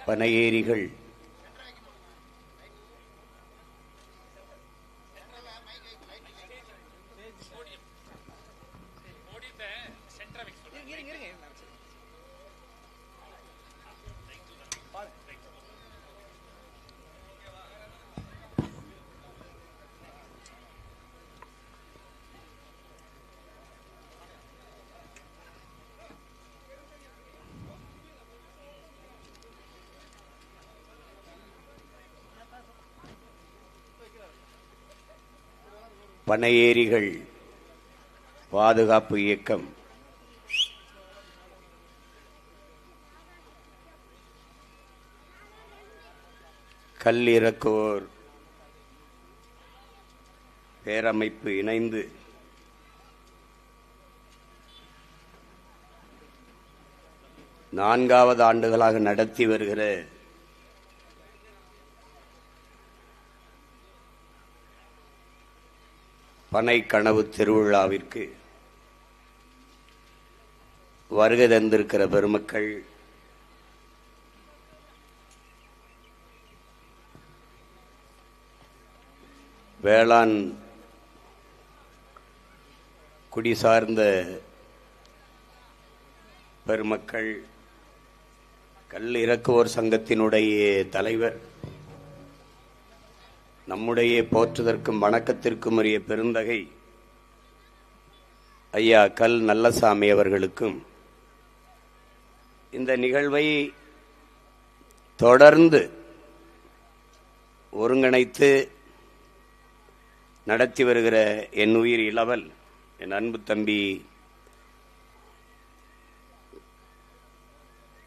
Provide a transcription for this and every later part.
பனையேரிகள் பனையேரிகள் பாதுகாப்பு இயக்கம் கல் இறக்குவோர் பேரமைப்பு இணைந்து நான்காவது ஆண்டுகளாக நடத்தி வருகிற பனை கனவு திருவிழாவிற்கு வருகை தந்திருக்கிற பெருமக்கள், வேளாண் குடி சார்ந்த பெருமக்கள், கல் இறக்குவோர் சங்கத்தினுடைய தலைவர், நம்முடைய போற்றுதற்கும் வணக்கத்திற்கும் உரிய பெருந்தகை ஐயா கல் நல்லசாமி அவர்களுக்கும் இந்த நிகழ்வை தொடர்ந்து ஒருங்கிணைத்து நடத்தி வருகிற என் உயிர் இளவல், என் அன்பு தம்பி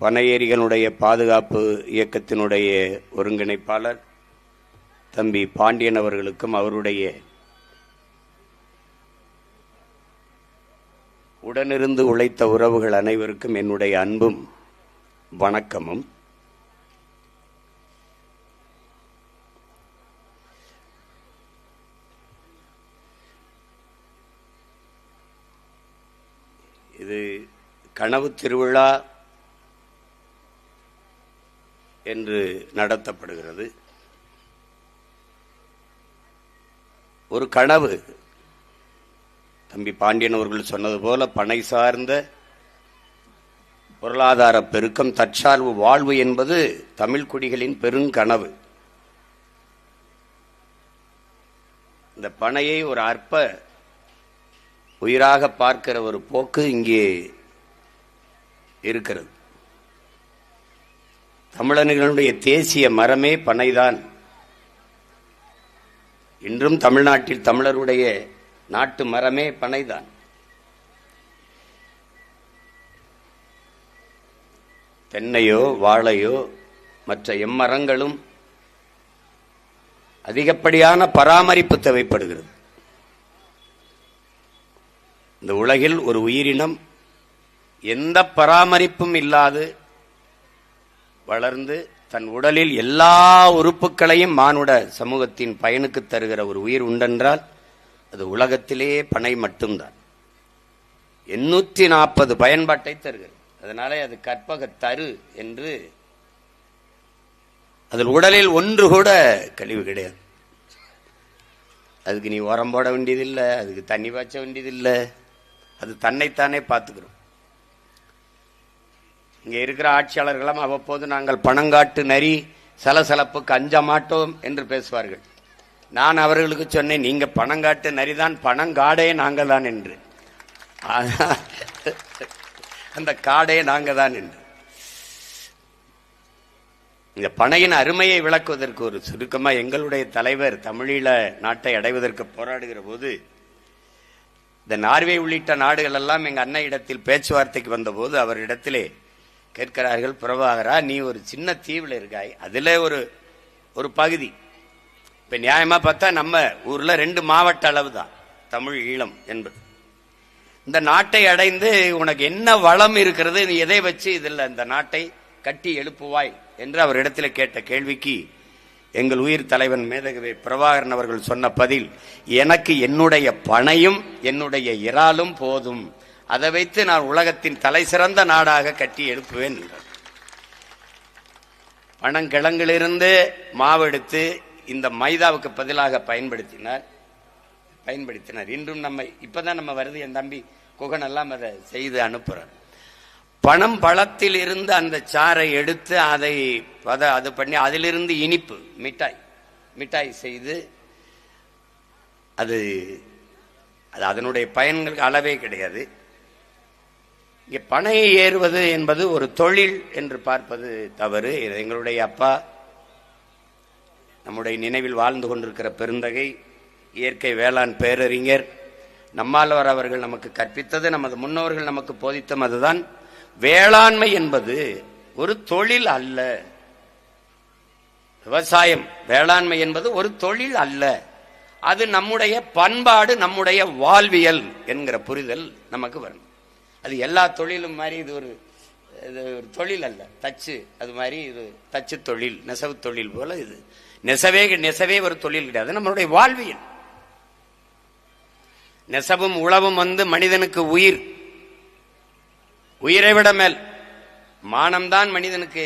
பனையேரிகளுடைய பாதுகாப்பு இயக்கத்தினுடைய ஒருங்கிணைப்பாளர் தம்பி பாண்டியன் அவர்களுக்கும் அவருடைய உடனிருந்து உழைத்த உறவுகள் அனைவருக்கும் என்னுடைய அன்பும் வணக்கமும். இது கனவு திருவிழா என்று நடத்தப்படுகிறது. ஒரு கனவு, தம்பி பாண்டியன் அவர்கள் சொன்னது போல பனை சார்ந்த பொருளாதார பெருக்கம், தற்சார்பு வாழ்வு என்பது தமிழ் குடிகளின் பெருங்கனவு. இந்த பனையை ஒரு அற்ப உயிராக பார்க்கிற ஒரு போக்கு இங்கே இருக்கிறது. தமிழர்களுடைய தேசிய மரமே பனைதான். இன்றும் தமிழ்நாட்டில் தமிழருடைய நாட்டு மரமே பனைதான். தென்னையோ வாழையோ மற்ற எம்மரங்களும் அதிகப்படியான பராமரிப்பு தேவைப்படுகிறது. இந்த உலகில் ஒரு உயிரினம் எந்த பராமரிப்பும் இல்லாது வளர்ந்து தன் உடலில் எல்லா உறுப்புகளையும் மானுட சமூகத்தின் பயனுக்கு தருகிற ஒரு உயிர் உண்டென்றால் அது உலகத்திலே பனை மட்டும்தான். 840 பயன்பாட்டை தருகிறது. அதனாலே அது கற்பக தரு என்று, அதில் உடலில் ஒன்று கூட கழிவு கிடையாது. அதுக்கு நீ உரம் போட வேண்டியதில்லை, அதுக்கு தண்ணி பாய்ச்ச வேண்டியதில்லை, அது தன்னைத்தானே பார்த்துக்கிறோம். இங்கே இருக்கிற ஆட்சியாளர்களும் அவ்வப்போது நாங்கள் பணங்காட்டு நரி சலசலப்புக்கு அஞ்ச மாட்டோம் என்று பேசுவார்கள். நான் அவர்களுக்கு சொன்னேன், நீங்க பணங்காட்டு நரிதான், பணங்காடே நாங்க தான் என்று. அந்த காடே நாங்க தான் என்று. இந்த பனையின் அருமையை விளக்குவதற்கு ஒரு சுருக்கமா, எங்களுடைய தலைவர் தமிழீழ நாட்டை அடைவதற்கு போராடுகிற போது இந்த நார்வே உள்ளிட்ட நாடுகள் எல்லாம் எங்க அன்னை இடத்தில் பேச்சுவார்த்தைக்கு வந்த போது அவரிடத்திலே கேட்கிறார்கள், பிரபாகரா நீ ஒரு சின்ன தீவில் இருக்காய், அதுல ஒரு பகுதி, இப்ப நியாயமா பார்த்தா நம்ம ஊர்ல 2 மாவட்ட அளவு தான் தமிழ் ஈழம் என்பது. இந்த நாட்டை அடைந்து உனக்கு என்ன வளம் இருக்கிறது, நீ எதை வச்சு இதில் இந்த நாட்டை கட்டி எழுப்புவாய் என்று அவரிடத்தில் கேட்ட கேள்விக்கு எங்கள் உயிர் தலைவன் மேதகவி பிரபாகரன் அவர்கள் சொன்ன பதில், எனக்கு என்னுடைய பனையும் என்னுடைய இறாலும் போதும், அதை வைத்து நான் உலகத்தின் தலை சிறந்த நாடாக கட்டி எழுப்புவேன் என்றார். பனங்கிழங்கிலிருந்து மாவெடுத்து இந்த மைதாவுக்கு பதிலாக பயன்படுத்தினார். இன்றும் இப்பதான் நம்ம வருது, என் தம்பி குகன் எல்லாம் அதை செய்து அனுப்புறார். பனம் பழத்தில் இருந்து அந்த சாறை எடுத்து அது பண்ணி அதிலிருந்து இனிப்பு மிட்டாய் செய்து அது அதனுடைய பயன்களுக்கு அளவே கிடையாது. இங்கே பனையை ஏறுவது என்பது ஒரு தொழில் என்று பார்ப்பது தவறு. எங்களுடைய அப்பா, நம்முடைய நினைவில் வாழ்ந்து கொண்டிருக்கிற பெருந்தகை, இயற்கை வேளாண் பேரறிஞர் நம்மாழ்வார் அவர்கள் நமக்கு கற்பித்தது, நமது முன்னோர்கள் நமக்கு போதித்த அதுதான், வேளாண்மை என்பது ஒரு தொழில் அல்ல. விவசாயம், வேளாண்மை என்பது ஒரு தொழில் அல்ல, அது நம்முடைய பண்பாடு, நம்முடைய வாழ்வியல் என்கிற புரிதல் நமக்கு வரும். அது எல்லா தொழிலும் மாதிரி இது ஒரு தொழில் அல்ல. தச்சு அது மாதிரி இது தச்சு தொழில், நெசவு தொழில் போல இது நெசவே ஒரு தொழில் கிடையாது, நம்மளுடைய வாழ்வியல். நெசவும் உழவும் மனிதனுக்கு உயிரை விட மேல். மானம்தான் மனிதனுக்கு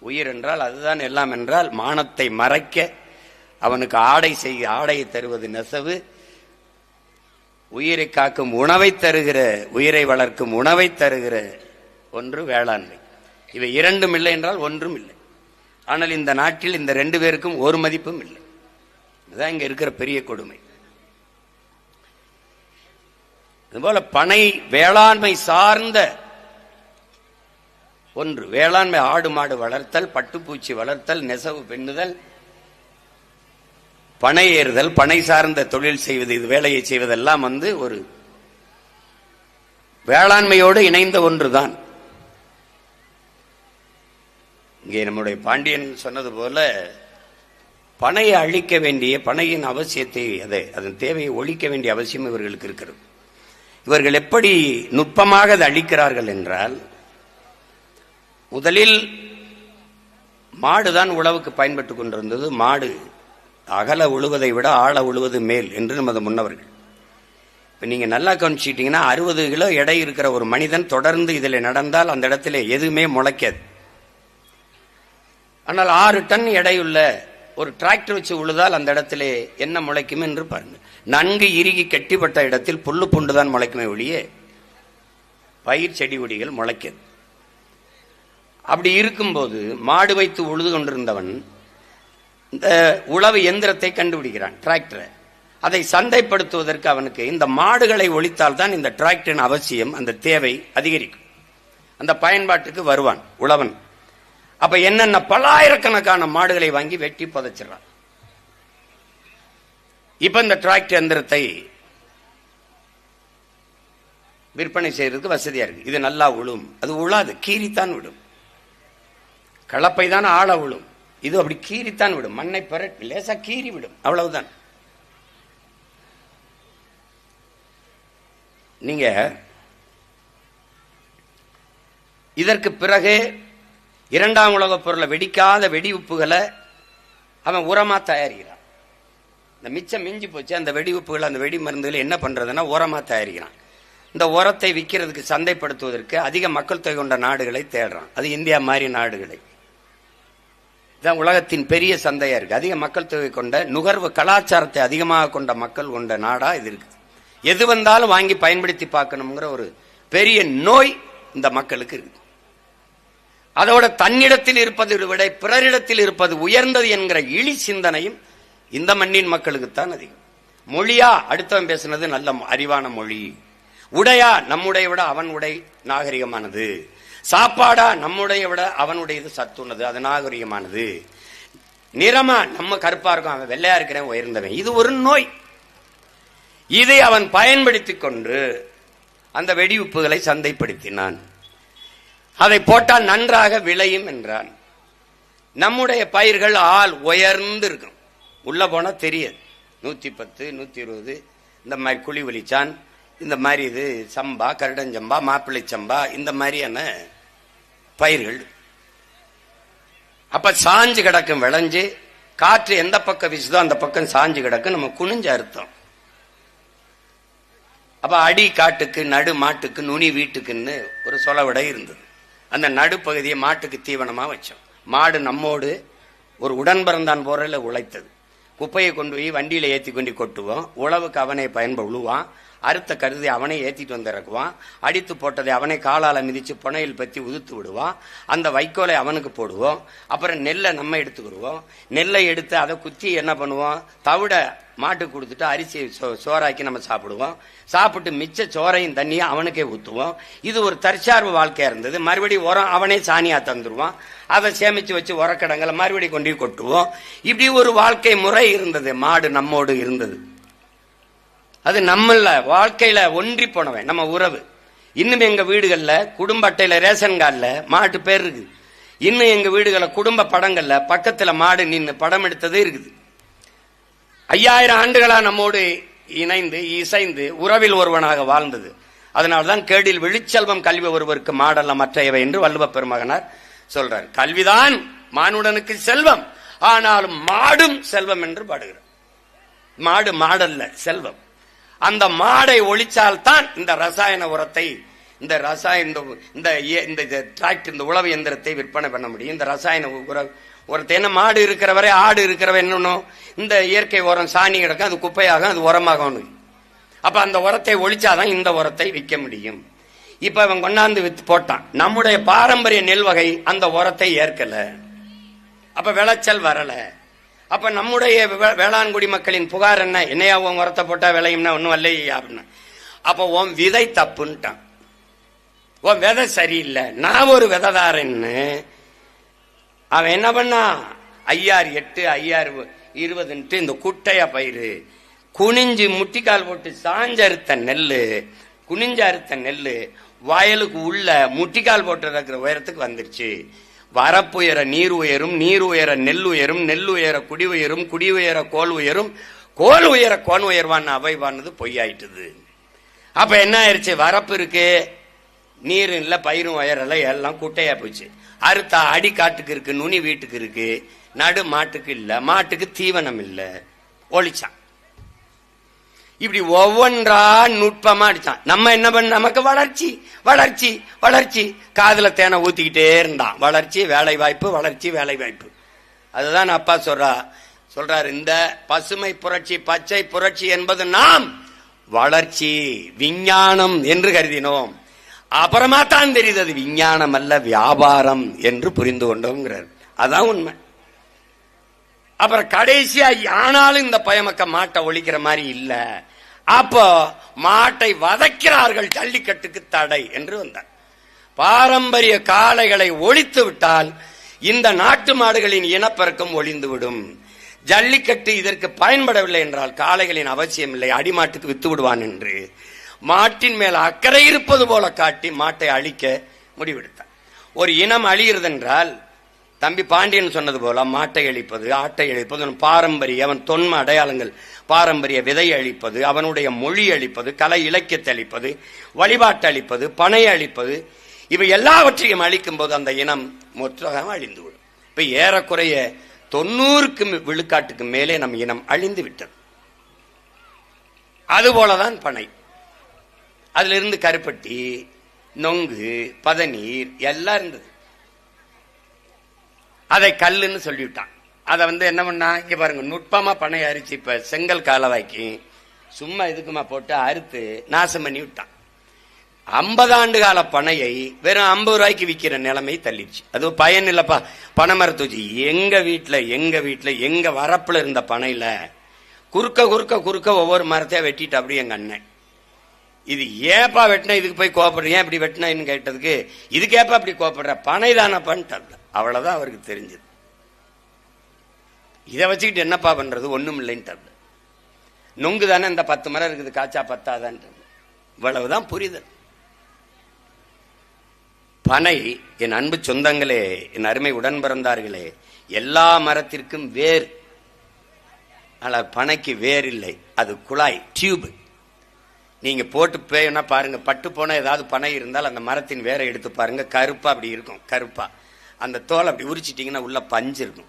உயிர் என்றால் அதுதான் எல்லாம் என்றால், மானத்தை மறைக்க அவனுக்கு ஆடையை தருவது நெசவு, உயிரை காக்கும் உணவை தருகிற, உயிரை வளர்க்கும் உணவை தருகிற ஒன்று வேளாண்மை. இவை இரண்டும் இல்லை என்றால் ஒன்றும் இல்லை. ஆனால் இந்த நாட்டில் இந்த ரெண்டு பேருக்கும் ஒரு மதிப்பும் இல்லை. இதுதான் இங்க இருக்கிற பெரிய கொடுமை. அதுபோல பனை வேளாண்மை சார்ந்த ஒன்று. வேளாண்மை ஆடு மாடு வளர்த்தல், பட்டுப்பூச்சி வளர்த்தல், நெசவு பெண்ணுதல், பனை ஏறுதல், பனை சார்ந்த தொழில் செய்வது, இது வேலையை செய்வதெல்லாம் ஒரு வேளாண்மையோடு இணைந்த ஒன்றுதான். இங்கே நம்முடைய பாண்டியன் சொன்னது போல பனையை அழிக்க வேண்டிய, பனையின் அவசியத்தை, அதன் தேவையை ஒழிக்க வேண்டிய அவசியம் இவர்களுக்கு இருக்கிறது. இவர்கள் எப்படி நுட்பமாக அதை அழிக்கிறார்கள் என்றால், முதலில் மாடுதான் உழவுக்கு பயன்பட்டுக் கொண்டிருந்தது. மாடு அகல உழுவதை விட ஆழ உழுவது மேல் என்று நமது முன்னவர்கள். இப்ப நீங்க நல்லா கவனிச்சிட்டீங்கன்னா 60 கிலோ எடை இருக்கிற ஒரு மனிதன் தொடர்ந்து இதில் நடந்தால் அந்த இடத்துல எதுவுமே முளைக்காது. ஆனால் 6 டன் எடையுள்ள ஒரு டிராக்டர் வச்சு உழுதால் அந்த இடத்துல என்ன முளைக்கும் என்று பாருங்க. நன்கு இறுகி கட்டிப்பட்ட இடத்தில் புல்லு புண்டுதான் முளைக்குமே ஒழிய பயிர் செடி கொடிகள் முளைக்காது. அப்படி இருக்கும்போது மாடு வைத்து உழுது கொண்டிருந்தவன் இந்த உழவு எந்திரத்தை கண்டுபிடிக்கிறான், டிராக்டரை. அதை சந்தைப்படுத்துவதற்கு அவனுக்கு இந்த மாடுகளை ஒழித்தால் தான் இந்த டிராக்டரின் அவசியம், அந்த தேவை அதிகரிக்கும். அந்த பயன்பாட்டுக்கு வருவான் உழவன். அப்ப என்னென்ன பல்லாயிரக்கணக்கான மாடுகளை வாங்கி வெட்டி புதைச்சிடறான். இப்ப இந்த டிராக்டர் எந்திரத்தை விற்பனை செய்யறதுக்கு வசதியா இருக்கு. இது நல்லா உழும், அது உழாது, கீரித்தான் விடும். கலப்பை தான் ஆழ விடும், இது அப்படி கீரித்தான் விடும். மண்ணை பெறட்டு லேசா கீறி விடும், அவ்வளவுதான். நீங்க இதற்கு பிறகு 2ஆம் உலகப் பொருளை வெடிக்காத வெடி உப்புகளை அவன் உரமா தயாரிக்கிறான். இந்த மிச்சம் மிஞ்சி போச்சு அந்த வெடி உப்புகள், அந்த வெடி மருந்துகளை என்ன பண்றதுன்னா உரமா தயாரிக்கிறான். இந்த உரத்தை விற்கிறதுக்கு, சந்தைப்படுத்துவதற்கு அதிக மக்கள் தொகை கொண்ட நாடுகளை தேடுறான். அது இந்தியா மாதிரி நாடுகளை. இதுதான் உலகத்தின் பெரிய சந்தையா இருக்கு. அதிக மக்கள் தொகை கொண்ட, நுகர்வு கலாச்சாரத்தை அதிகமாக கொண்ட மக்கள் கொண்ட நாடா இது இருக்கு. எது வந்தாலும் வாங்கி பயன்படுத்தி பார்க்கணுங்கிற ஒரு பெரிய நோய் இந்த மக்களுக்கு இருக்கு. அதோட தன்னிடத்தில் இருப்பதை விட பிறரிடத்தில் இருப்பது உயர்ந்தது என்கிற இழி சிந்தனையும் இந்த மண்ணின் மக்களுக்குத்தான் அதிகம். மொழியா அடுத்தவன் பேசுனது நல்ல அறிவான மொழி, உடையா நம்முடைய விட அவன் உடை நாகரிகமானது, சாப்பாடா நம்முடைய விட அவனுடையது சத்துள்ளது, அது நாகரிகமானது, நிறமா நம்ம கருப்பா இருக்கும் அவன் வெள்ளையா இருக்கிறேன் உயர்ந்தவன். இது ஒரு நோய். இதை அவன் பயன்படுத்திக் கொண்டு அந்த வெடி உப்புகளை சந்தைப்படுத்தினான். அதை போட்டால் நன்றாக விளையும் என்றான். நம்முடைய பயிர்கள் ஆள் உயர்ந்து இருக்கும், உள்ள போனா தெரியாது. 110, 120 இந்த மாதிரி குழி வலிச்சான், இந்த மாதிரி இது சம்பா, கருடஞ்சம்பா, மாப்பிள்ளை சம்பா, இந்த மாதிரியான பயிர்கள். அப்ப சாஞ்சு கிடக்கும், விளைஞ்சு காற்று எந்த பக்கம் வீசுதோ அந்த பக்கம் சாஞ்சு கிடக்கும், நம்ம குனிஞ்ச அர்த்தம். அப்ப அடி காட்டுக்கு, நடு மாட்டுக்கு, நுனி வீட்டுக்குன்னு ஒரு சொலவிடை இருந்தது. அந்த நடுப்பகுதியை மாட்டுக்கு தீவனமா வச்சோம். மாடு நம்மோடு ஒரு உடன்பிறந்தான் போறல உழைத்தது. குப்பையை கொண்டு போய் வண்டியில ஏற்றி கொண்டு கொட்டுவோம். உழவுக்கு அவனை உழுவான். அறுத்த கருதி அவனை ஏற்றிட்டு வந்து இறக்குவான். அடித்து போட்டதை அவனை காலால மிதிச்சு புனையில் பற்றி உதுத்து விடுவான். அந்த வைக்கோலை அவனுக்கு போடுவோம். அப்புறம் நெல்லை நம்ம எடுத்துக்கிடுவோம். நெல்லை எடுத்து அதை குத்தி என்ன பண்ணுவோம், தவிட மாட்டுக்கு கொடுத்துட்டு அரிசி சோறாக்கி நம்ம சாப்பிடுவோம். சாப்பிட்டு மிச்ச சோறையும் தண்ணியும் அவனுக்கே ஊற்றுவோம். இது ஒரு தற்சார்பு வாழ்க்கையா இருந்தது. மறுபடியும் உரம் அவனே சாணியா தந்துருவான். அதை சேமிச்சு வச்சு உரக்கடங்களை மறுபடியும் கொண்டு கொட்டுவோம். இப்படி ஒரு வாழ்க்கை முறை இருந்தது. மாடு நம்மோடு இருந்தது. அது நம்மள வாழ்க்கையில ஒன்றி போனவன், நம்ம உறவு. இன்னும் எங்க வீடுகள்ல குடும்ப அட்டையில ரேஷன் கார்டுல மாட்டு பேர் இருக்கு. இன்னும் எங்க வீடுகள குடும்ப படங்கள்ல பக்கத்துல மாடு நின்று படம் எடுத்தது இருக்குது. 5000 ஆண்டுகளா நம்மோடு இணைந்து இசைந்து உறவில் ஒருவனாக வாழ்ந்தது. அதனால்தான் கேடில் விழிச்செல்வம் கல்வி ஒருவருக்கு மாடல்ல மற்றையவை என்று வள்ளுவ பெருமகனார் சொல்றார். கல்விதான் மானுடனுக்கு செல்வம், ஆனாலும் மாடும் செல்வம் என்று பாடுகிறார். மாடு மாடல்ல செல்வம். அந்த மாடை ஒழிச்சால்தான் இந்த ரசாயன உரத்தை, இந்த டிராக்டர், இந்த உழவு எந்திரத்தை விற்பனை பண்ண முடியும். இந்த ரசாயன உரத்தை என்ன, மாடு இருக்கிறவரை ஆடு இருக்கிறவரை என்னன்னு இந்த இயற்கை உரம் சாணி கிடக்கும், அது குப்பையாகும், அது உரமாகும். அப்ப அந்த உரத்தை ஒழிச்சாதான் இந்த உரத்தை விற்க முடியும். இப்ப அவன் கொண்டாந்து வித்து போட்டான். நம்முடைய பாரம்பரிய நெல் வகை அந்த உரத்தை ஏற்கல. அப்ப விளைச்சல் வரல. அப்ப நம்முடைய வேளாண்குடி மக்களின் புகார் என்ன, என்னையா உன் உரத்தை போட்டா விளையும்னா ஒன்னும் இல்லையா அப்படின்னா. அப்ப உன் விதை தப்புன்ட்டான். உன் விதை சரியில்லை, நான் ஒரு விதைதாரன்னு அவன் என்ன பண்ணா, 5008 5020 இந்த குட்டைய பயிறு குனிஞ்சு முட்டிக்கால் போட்டு சாஞ்சறுத்த நெல்லு, குனிஞ்சு அறுத்த நெல்லு வயலுக்கு உள்ள முட்டிக்கால் போட்டு இருக்கிற உயரத்துக்கு வந்துருச்சு. வரப்புயர நீர் உயரும், நீர் உயர நெல் உயரும், நெல் உயர குடி உயரும், குடி உயர கோல் உயரும், கோல் உயர கோன் உயர்வான்னு அவைவானது பொய்யாயிட்டுது. அப்ப என்ன ஆயிடுச்சு, வரப்பு இருக்கு, நீர் இல்ல, பயிரும் உயரல, எல்லாம் குட்டையா போச்சு. அறுத்தா அடி காட்டுக்கு இருக்கு, நுனி வீட்டுக்கு இருக்கு, நடு மாட்டுக்கு இல்ல, மாட்டுக்கு தீவனம் இல்ல, ஒழிச்சான். இப்படி ஒவ்வொன்றா நுட்பமா அடிச்சான். நம்ம என்ன பண்ண, நமக்கு வளர்ச்சி வளர்ச்சி வளர்ச்சி, காதுல தேனை ஊத்திக்கிட்டே இருந்தான். வளர்ச்சி வேலை வாய்ப்பு, வளர்ச்சி வேலை வாய்ப்பு. அதுதான் அப்பா சொல்றாரு, இந்த பசுமை புரட்சி பச்சை புரட்சி என்பது நாம் வளர்ச்சி விஞ்ஞானம் என்று கருதினோம். அப்புறமா தான் தெரியுது அது விஞ்ஞானம் அல்ல வியாபாரம் என்று புரிந்து கொண்டோங்கிறார். அதான் உண்மை. அப்புறம் கடைசியா ஆனாலும் இந்த பயமக்க மாட்டை ஒழிக்கிற மாதிரி இல்ல. அப்போ மாட்டை வதைக்கிறார்கள், ஜல்லிக்கட்டுக்கு தடை என்று வந்தார். பாரம்பரிய காளைகளை ஒழித்து விட்டால் இந்த நாட்டு மாடுகளின் இனப்பெருக்கம் ஒளிந்துவிடும். ஜல்லிக்கட்டு இதற்கு பயன்படவில்லை என்றால் காளைகளின் அவசியம் இல்லை, அடிமாட்டுக்கு வித்து விடுவான் என்று மாட்டின் மேல அக்கறை இருப்பது போல காட்டி மாட்டை அழிக்க முடிவெடுத்தார். ஒரு இனம் அழிகிறது என்றால் தம்பி பாண்டியன் சொன்னது போல மாட்டை அழிப்பது, ஆட்டை அழிப்பது, பாரம்பரிய அவன் தொன்ம அடையாளங்கள், பாரம்பரிய விதை அழிப்பது, அவனுடைய மொழி அழிப்பது, கலை இலக்கியத்தை அழிப்பது, வழிபாட்டை அழிப்பது, பனை அழிப்பது, இவை எல்லாவற்றையும் அழிக்கும் போது அந்த இனம் மொத்தமாக அழிந்துவிடும். இப்ப ஏறக்குறைய 90 விழுக்காட்டுக்கு மேலே நம் இனம் அழிந்து விட்டது. அதுபோலதான் பனை. அதுல இருந்து கருப்பட்டி, நொங்கு, பதநீர் எல்லாம் இருந்தது. அதை கல்லுன்னு சொல்லிவிட்டான். அதை என்ன பண்ணா, இங்க பாருங்க, நுட்பமா பனை அரிச்சு இப்ப செங்கல் காலவாக்கி சும்மா இதுக்குமா போட்டு அறுத்து நாசம் பண்ணி விட்டான். 50 ஆண்டு கால பனையை வெறும் 50 ரூபாய்க்கு விற்கிற நிலைமை தள்ளிடுச்சு. அது பயன் இல்லப்பா. பனைமரத்தூச்சி எங்க வீட்டுல எங்க வரப்புல இருந்த பனையில குறுக்க ஒவ்வொரு மரத்தையா வெட்டிட்டு அப்படி எங்க அண்ணன், இது ஏப்பா வெட்டினா, இதுக்கு போய் கோபப்படுற, ஏன் இப்படி வெட்டினு கேட்டதுக்கு, இதுக்கு ஏப்பா அப்படி கோபப்படுற, பனை தானப்பான்னு. அவ்வளவுதான் அவருக்கு தெரிஞ்சது. இதை வச்சுக்கிட்டு என்னப்பா பண்றது, ஒண்ணும் இல்லைன்னு. நொங்கு தானே, இந்த 10 மரம் இருக்குது, காய்ச்சா பத்தாதான். இவ்வளவுதான் புரிதல். பனை, என் அன்பு சொந்தங்களே, என் அருமை உடன் பிறந்தார்களே, எல்லா மரத்திற்கும் வேர். ஆனால் பனைக்கு வேர் இல்லை, அது குழாய், டியூப். நீங்க போட்டு பேனா பாருங்க, பட்டு போன ஏதாவது பனை இருந்தால் அந்த மரத்தின் வேரை எடுத்து பாருங்க, கருப்பா அப்படி இருக்கும். கருப்பா அந்த தோல் அப்படி உரிச்சிட்டீங்கன்னா உள்ள பஞ்சு இருக்கும்,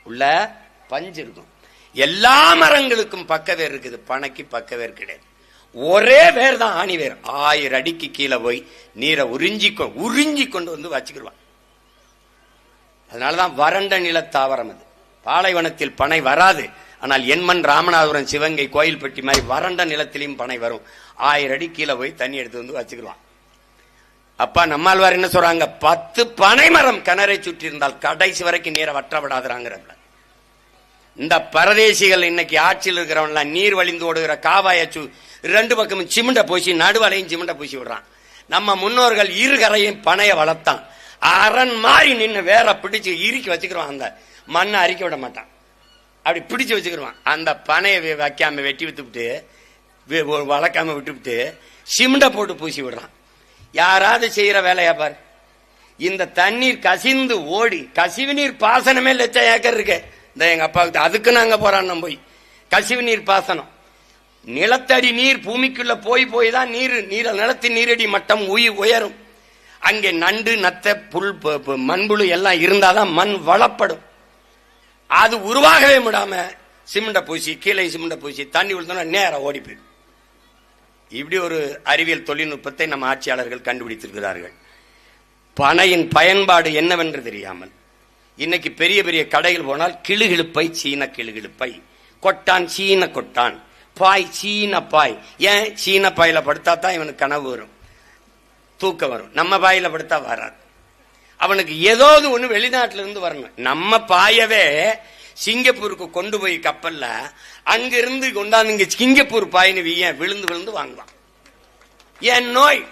உள்ள பஞ்சு இருக்கும். எல்லா மரங்களுக்கும் பக்கவேர் இருக்குது, பனைக்கு பக்கவேர் கிடையாது. ஒரே வேர் தான் ஆணி வேர். 1000 அடிக்கு கீழே போய் நீரை உறிஞ்சி கொண்டு வந்து வச்சுக்கிடுவான். அதனாலதான் வறண்ட நில தாவரம் அது. பாலைவனத்தில் பனை வராது. ஆனால் என்மண், ராமநாதபுரம், சிவகங்கை, கோயில்பட்டி மாதிரி வறண்ட நிலத்திலையும் பனை வரும். 1000 அடி கீழே போய் தண்ணி எடுத்து வந்து வச்சுக்கிடுவான். அப்பா நம்மாழ்வார் என்ன சொல்றாங்க? 10 பனை மரம் கிணறை சுற்றி இருந்தால் கடைசி வரைக்கும் நீரை வற்ற விடாதுறாங்கிறப்ப. இந்த பரதேசிகள் இன்னைக்கு ஆட்சியில் இருக்கிறவன் நீர் வழிந்து ஓடுகிற காவாயச்சு 2 பக்கமும் சிமெண்ட பூசி, நடுவலையும் சிமெண்ட பூசி விடுறான். நம்ம முன்னோர்கள் இருகரையும் பனைய வளர்த்தான். அரண் மாறி நின்று வேற பிடிச்சு இறுக்கி வச்சுக்கிறோம். அந்த மண்ணை அரிக்க விட மாட்டான், அப்படி பிடிச்சு வச்சுக்கிடுவான். அந்த பனையை வைக்காம வெட்டி வித்துவிட்டு வளர்க்காம விட்டுவிட்டு சிமெண்ட போட்டு பூசி விடுறான். யாராவது செய்யற வேலையா பாரு. இந்த தண்ணீர் கசிந்து ஓடி, கசிவு நீர் பாசனமே 1,00,000 ஏக்கர் இருக்கு. இந்த எங்க அப்பாவுக்கு அதுக்கு நாங்க போறான் போய் கசிவு நீர் பாசனம். நிலத்தடி நீர் பூமிக்குள்ள போய் தான் நிலத்தின் நீரடி மட்டம் உயரும். அங்கே நண்டு, நத்தை, புல், மண்புழு எல்லாம் இருந்தாதான் மண் வளப்படும். அது உருவாகவே விடாம சிமெண்ட பூசி, கீழே சிமெண்ட பூசி தண்ணி விழுந்தோம்னா நேரம் ஓடி போயிடும். இப்படி ஒரு அறிவியல் தொழில்நுட்பத்தை நம்ம ஆட்சியாளர்கள் கண்டுபிடித்திருக்கிறார்கள். பனையின் பயன்பாடு என்னவென்று தெரியாமல் இன்னைக்கு பெரிய பெரிய கடைகள் போனால் கிளுகிழுப்பை, சீன கிளுகிழுப்பை, கொட்டான், சீன கொட்டான், பாய், சீன பாய். ஏன்? சீன பாயில படுத்தா தான் இவனுக்கு கனவு வரும், தூக்கம் வரும். நம்ம பாயில படுத்தா வராது. அவனுக்கு ஏதாவது ஒண்ணு வெளிநாட்டில இருந்து வரணும். நம்ம பாயவே சிங்கப்பூருக்கு கொண்டு போய் கப்பல்ல அங்கிருந்து கொண்டாந்து இங்க சிங்கப்பூர் பாயின்னு விழுந்து விழுந்து வாங்குவான். ஏன்? நோய்.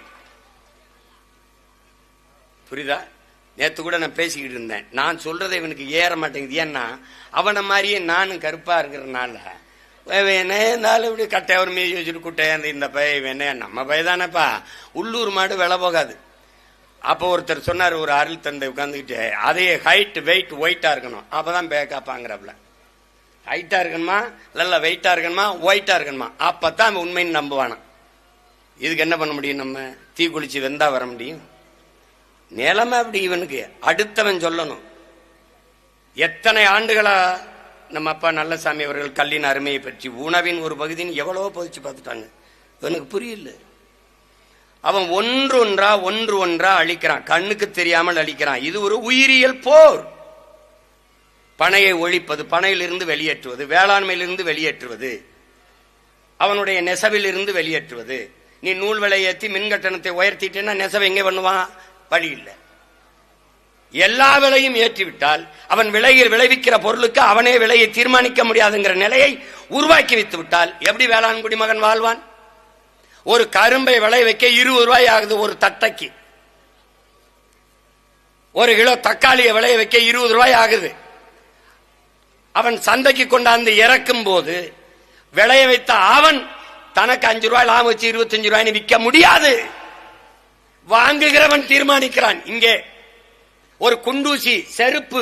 புரியுதா? நேத்து கூட நான் பேசிக்கிட்டு இருந்தேன். நான் சொல்றதை இவனுக்கு ஏற மாட்டேங்குது. ஏன்னா அவனை மாதிரியே நானும் கருப்பா இருக்கிறனால வேணே இருந்தாலும் இப்படி கட்டை ஒரு மீதி வச்சுட்டு குட்டை இந்த பய வேணே நம்ம பையதானப்பா. உள்ளூர் மாடு விலை போகாது. அப்போ ஒருத்தர் சொன்னார், ஒரு அருள் தந்தை உட்காந்துக்கிட்டு, அதே ஹைட் வெயிட் ஒயிட்டா இருக்கணும், அப்பதான் பேக்காப்பாங்கிறப்பல. ஹைட்டா இருக்கணுமா, இல்ல வெயிட்டா இருக்கணுமா, ஒயிட்டா இருக்கணுமா, அப்பதான் உண்மைன்னு நம்புவானா. இதுக்கு என்ன பண்ண முடியும்? நம்ம தீ குளிச்சு வெந்தா வர முடியும்? நிலைமை அப்படி. இவனுக்கு அடுத்தவன் சொல்லணும். எத்தனை ஆண்டுகளா நம்ம அப்பா நல்லசாமி அவர்கள் கல்லின் அருமையை பற்றி, உணவின் ஒரு பகுதின்னு எவ்வளவோ போதிச்சு பார்த்துட்டாங்க. இவனுக்கு புரியல. அவன் ஒன்று ஒன்றா அழிக்கிறான், கண்ணுக்கு தெரியாமல் அழிக்கிறான். இது ஒரு உயிரியல் போர். பனையை ஒழிப்பது, பனையிலிருந்து வெளியேற்றுவது, வேளாண்மையிலிருந்து வெளியேற்றுவது, அவனுடைய நெசவிலிருந்து வெளியேற்றுவது. நீ நூல் விலை ஏற்றி மின் கட்டணத்தை உயர்த்திட்டேன்னா நெசவை எங்கே பண்ணுவான்? வழி இல்லை. எல்லா விலையும் ஏற்றிவிட்டால் அவன் விலையில் விளைவிக்கிற பொருளுக்கு அவனே விலையை தீர்மானிக்க முடியாதுங்கிற நிலையை உருவாக்கி வைத்து விட்டால் எப்படி வேளாண் குடிமகன் வாழ்வான்? ஒரு கரும்பை விளை வைக்க 20 ரூபாய் ஆகுது ஒரு தட்டைக்கு. ஒரு கிலோ தக்காளியை விளைய வைக்க 20 ரூபாய் ஆகுது. அவன் சந்தைக்கு கொண்டாந்து இறக்கும் போது விளைய வைத்த அவன் தனக்கு 5 ரூபாய் லாபம் வச்சு 25 ரூபாய் விற்க முடியாது. வாங்குகிறவன் தீர்மானிக்கிறான். இங்கே ஒரு குண்டூசி செருப்பு,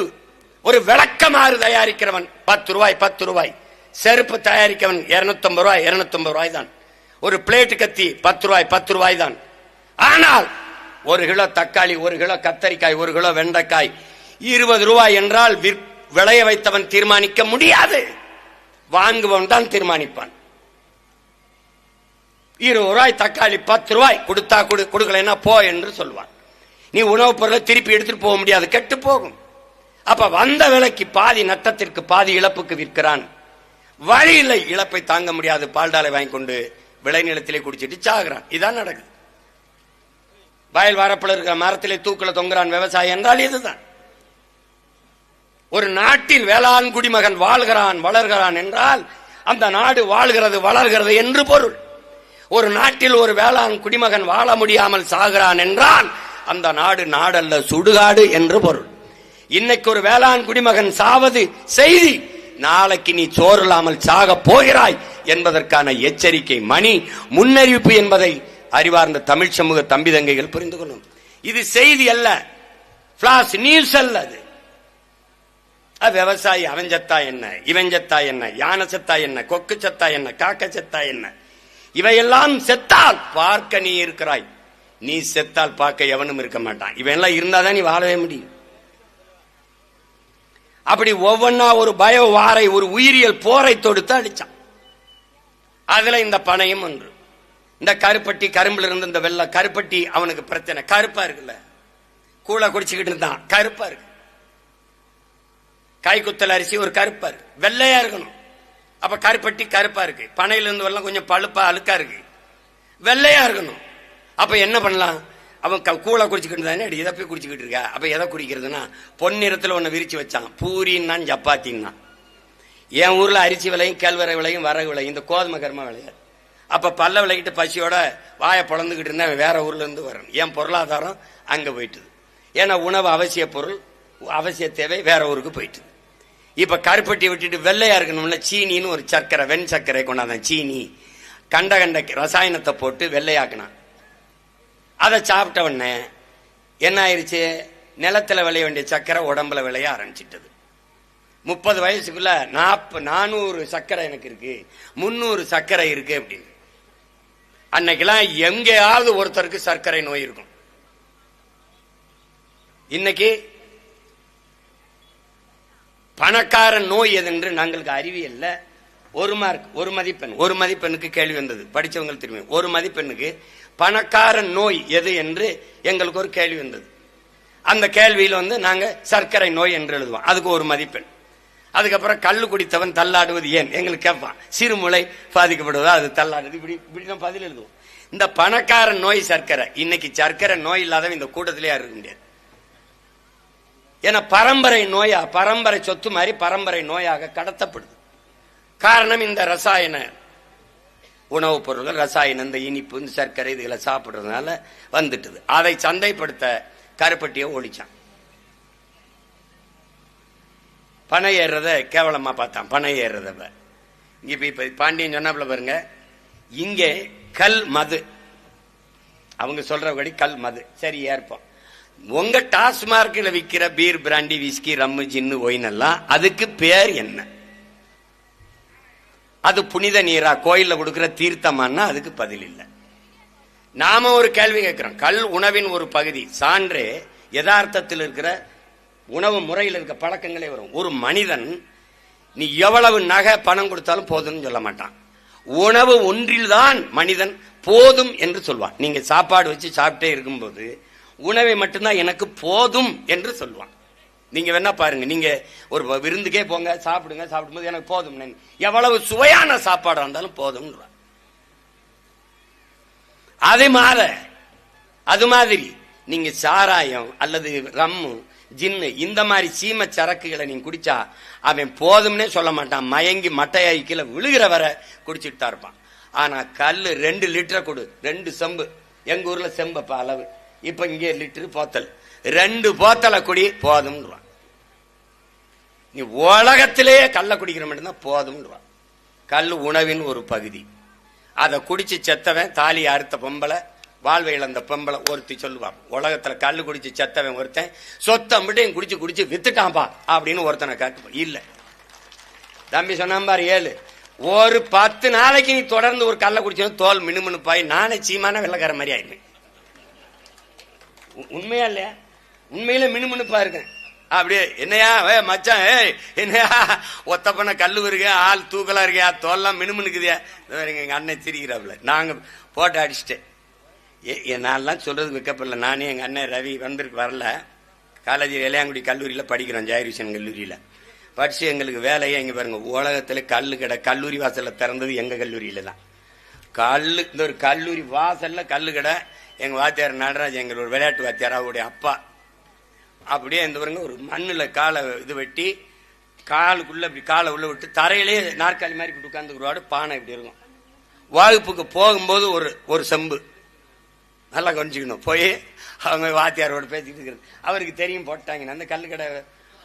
ஒரு விளக்கமாறு தயாரிக்கிறவன் 10 ரூபாய் 10 ரூபாய், செருப்பு தயாரிக்கவன் 250 ரூபாய் 250 ரூபாய் தான். ஒரு பிளேட் கத்தி 10 ரூபாய் 10 ரூபாய் தான். ஆனால் 1 கிலோ தக்காளி, 1 கிலோ கத்தரிக்காய், 1 கிலோ வெண்டைக்காய் 20 ரூபாய் என்றால் விளைய வைத்தவன் தீர்மானிக்க முடியாது. வாங்குவன் தான் தீர்மானிப்பான். 20 ரூபாய் தக்காளி 10 ரூபாய் கொடுத்தா கொடுக்கலைன்னா போ என்று சொல்வான். நீ உணவுப் பொருளை திருப்பி எடுத்துட்டு போக முடியாது, கெட்டு போகும். அப்ப வந்த விலைக்கு பாதி நட்டத்திற்கு பாதி இழப்புக்கு விற்கிறான். வழி இல்லை, இழப்பை தாங்க முடியாது, பால்டாலை வாங்கி கொண்டு விளைநிலத்திலே குடிச்சிட்டு சாகுறான். இதான் நடக்குது. வயல் வரப்புல இருக்கிற மரத்திலே தூக்கல தொங்குறான் விவசாயி என்றால் இதுதான். ஒரு நாட்டில் வேளாண் குடிமகன் வாழ்கிறான் வளர்கிறான் என்றால் அந்த நாடு வாழ்கிறது வளர்கிறது என்று பொருள். ஒரு நாட்டில் ஒரு வேளாண் குடிமகன் வாழ முடியாமல் சாகிறான் என்றால் அந்த நாடு நாடல்ல சுடுகாடு என்று பொருள். இன்னைக்கு ஒரு வேளாண் குடிமகன் சாவது செய்தி, நாளைக்கு நீ சோறு இல்லாமல் சாக போகிறாய் என்பதற்கான எச்சரிக்கை, மணி முன்னறிவிப்பு என்பதை அறிவார்ந்த தமிழ் சமூக தம்பி தங்கைகள் புரிந்து கொள்ளும். இது செய்தி அல்ல, பிளாஷ் நியூஸ் அல்ல. அது விவசாயி அவன் சத்தா என்ன, இவன் சத்தா என்ன, யானை சத்தா என்ன, கொக்கு சத்தா என்ன, காக்க சத்தா என்ன, இவையெல்லாம் செத்தால் பார்க்க நீ இருக்கிறாய். நீ செத்தால் பார்க்க எவனும் இருக்க மாட்டான். இவன் எல்லாம் இருந்தாதான் நீ வாழவே முடியும். அப்படி ஒவ்வொன்னா ஒரு பய வாரை, ஒரு உயிரியல் போரை தொடுத்து அடிச்சான். அதுல இந்த பனையும் ஒன்று. இந்த கருப்பட்டி, கரும்புல இருந்து இந்த வெள்ளை கருப்பட்டி அவனுக்கு பிரச்சனை. கருப்பா இருக்குல்ல, கூழ குடிச்சுக்கிட்டு இருந்தான், கருப்பா இருக்கு. கை குத்தல் அரிசி ஒரு கருப்பா இருக்கு, வெள்ளையா இருக்கணும். அப்ப கருப்பட்டி கருப்பா இருக்கு, பனையில இருந்து வெள்ளம் கொஞ்சம் பழுப்பா அழுக்கா இருக்கு, வெள்ளையா இருக்கணும். அப்ப என்ன பண்ணலாம்? அவன் கூழ குடிச்சுக்கிட்டு தானே இதை போய் குடிச்சுக்கிட்டு இருக்கா. அப்ப எதை குடிக்கிறதுனா பொன்னிறத்துல ஒன்னு விரிச்சு வச்சான், பூரின்னா சப்பாத்தின்னா. என் ஊர்ல அரிசி விலையும் கேழ்வரை விலையும் வரகு விலையும் இந்த கோதுமை கருமா விளையாது. அப்ப பல்ல விளைக்கிட்டு பசியோட வாயை பொழந்துகிட்டு இருந்தா வேற ஊர்ல இருந்து வரணும். என் பொருளாதாரம் அங்க போயிட்டுது. ஏன்னா உணவு அவசிய பொருள், அவசிய தேவை வேற ஊருக்கு போயிட்டு. இப்ப கருப்பட்டி விட்டுட்டு வெள்ளையா இருக்கணும்ல, சீனின்னு ஒரு சர்க்கரை, வெண் சர்க்கரை கொண்டாதான் சீனி, கண்ட கண்ட ரசாயனத்தை போட்டு வெள்ளையாக்கினான். அதை சாப்பிட்ட உடனே என்ன ஆயிருச்சு? நிலத்துல விளைய வேண்டிய சர்க்கரை உடம்புல விளைய ஆரம்பிச்சிட்டது. 30 வயசுக்குள்ள 400 சர்க்கரை எனக்கு இருக்கு, 300 சர்க்கரை இருக்கு அப்படின்னு. அன்னைக்கெல்லாம் எங்கேயாவது ஒருத்தருக்கு சர்க்கரை நோய் இருக்கும். இன்னைக்கு பணக்கார நோய் எது என்று நாங்களுக்கு அறிவியல்ல ஒரு மார்க், ஒரு மதிப்பெண், ஒரு மதிப்பெண்ணுக்கு கேள்வி வந்தது. படிச்சவங்க திரும்பி ஒரு மதிப்பெண்ணுக்கு பணக்கார நோய் எது என்று எங்களுக்கு ஒரு கேள்வி வந்தது. அந்த கேள்வியில நாங்க சர்க்கரை நோய் என்று எழுதுவோம், அதுக்கு ஒரு மதிப்பெண். அதுக்கப்புறம் கள்ளு குடித்தவன் தள்ளாடுவது ஏன் எங்களுக்கு கேட்பான், சிறுமுளை பாதிக்கப்படுவதா அது தள்ளாடுது, இப்படி நம்ம பதில் எழுதுவோம். இந்த பணக்கார நோய் சர்க்கரை. இன்னைக்கு சர்க்கரை நோய் இல்லாதவன் இந்த கூட்டத்திலே இருக்க முடியாது. ஏன்னா பரம்பரை நோயா, பரம்பரை சொத்து மாதிரி பரம்பரை நோயாக கடத்தப்படுது. காரணம் இந்த ரசாயன உணவுப் பொருள்கள், ரசாயனம், இந்த இனிப்பு, இந்த சர்க்கரை இதுகளை சாப்பிடுறதுனால வந்துட்டுது. அதை சந்தைப்படுத்த கருப்பட்டியை ஒழிச்சான். பனை ஏறுறத கேவலமா பார்த்தான், பனை ஏறுறத. இப்ப பாண்டியன் சொன்னாப்புல பாருங்க, இங்கே கல் மது, அவங்க சொல்றபடி கல் மது சரி ஏற்போம். உங்க டாஸ்மார்க்ல விற்கிற பீர், பிராண்டி, விஸ்கி, ரம்மு, ஜின்னு, ஒயின் எல்லாம் அதுக்கு பேர் என்ன? அது புனித நீரா, கோயில்ல கொடுக்கிற தீர்த்தமானா அதுக்கு பதில் இல்லை. நாம ஒரு கேள்வி கேட்கிறோம், கல் உணவின் ஒரு பகுதி. சான்றே யதார்த்தத்தில் இருக்கிற உணவு முறையில் இருக்க பழக்கங்களே வரும். ஒரு மனிதன் நீ எவ்வளவு நகை பணம் கொடுத்தாலும் போதும்னு சொல்ல மாட்டான். உணவு ஒன்றில்தான் மனிதன் போதும் என்று சொல்வான். நீங்க சாப்பாடு வச்சு சாப்பிட்டே இருக்கும்போது உணவை மட்டும்தான் எனக்கு போதும் என்று சொல்வான். நீங்க வேணா பாருங்க, நீங்க ஒரு விருந்துக்கே போங்க, சாப்பிடுங்க, சாப்பிடும்போது எனக்கு போதும், எவ்வளவு சுவையான சாப்பாடா இருந்தாலும் போதும். அது மாதிரி நீங்க சாராயம் அல்லது ரம்மு, ஜின்னு இந்த மாதிரி சீம சரக்குகளை நீங்க குடிச்சா அவன் போதும்னே சொல்ல மாட்டான். மயங்கி மட்டையாய் கீழே விழுகிற வரை குடிச்சிட்டு தான் இருப்பான். ஆனா கல்லு 2 லிட்டர் கொடு, 2 செம்பு, எங்க ஊர்ல செம்பப்ப அளவு, இப்ப இங்கே லிட்டரு போத்தல், 2 போத்தலை குடி போதும். நீ உலகத்திலேயே கல்ல குடிக்கிற மட்டும்தான் போதும். கல் உணவின் ஒரு பகுதி. அதை குடிச்சு செத்தவன், தாலி அறுத்த பொம்பளை, வாழ்வை இழந்த பொம்பளை ஒருத்தி சொல்லுவான், உலகத்துல கல்லு குடிச்சு செத்தவன் ஒருத்தன் சொத்தை மட்டும் குடிச்சு குடிச்சு வித்துட்டான்பா அப்படின்னு ஒருத்தனை காட்டு. இல்ல தம்பி சொன்னான் பாரு 7, ஒரு 10 நாளைக்கு நீ தொடர்ந்து ஒரு கல்ல குடிச்சோம் தோல் மினுமினுப்பாய் நானே சீமான வெள்ளக்கார மாதிரி ஆயிருக்கேன். உண்மையா இல்லையா? உண்மையில மினுமினுப்பா இருக்கேன். அப்படியே என்னையா மச்சான், என்னையா ஒத்த பண்ண கல்லு இருக்கு, ஆள் தூக்கலா இருக்கியா, தோல்லாம் மினுமினுக்குதியா. எங்க அண்ணன் திரிக்கிறாப்புல, நாங்க போட்டு அடிச்சுட்டேன். நான்லாம் சொல்றது வைக்கப்படல. நானே எங்க அண்ணன் ரவி வரல, காலேஜில் இளையாங்குடி கல்லூரியில படிக்கிறோம், ஜெயரிசன் கல்லூரியில படிச்சு எங்களுக்கு வேலையே இங்க பாருங்க, உலகத்துல கல்லு கடை கல்லூரி வாசல்ல திறந்தது எங்க கல்லூரியில தான். கல்லு, இந்த ஒரு கல்லூரி வாசல்ல கல்லு கடை. எங்க வாத்தியார் நடராஜ், எங்களோட விளையாட்டு வாத்தியார், அவருடைய அப்பா. அப்படியே இந்த பாருங்க ஒரு மண்ணுல காலை இது வெட்டி காலுக்குள்ள இப்படி காலை உள்ள விட்டு தரையிலே நாற்காலி மாதிரி இப்படி உட்கார்ந்துருவாடு, பானை இப்படி இருக்கும். வகுப்புக்கு போகும்போது ஒரு செம்பு நல்லா கொஞ்சிக்கணும். போய் அவங்க வாத்தியாரோட பேசிட்டு இருக்கிறது அவருக்கு தெரியும், போட்டாங்க அந்த கல்லுக்கடை.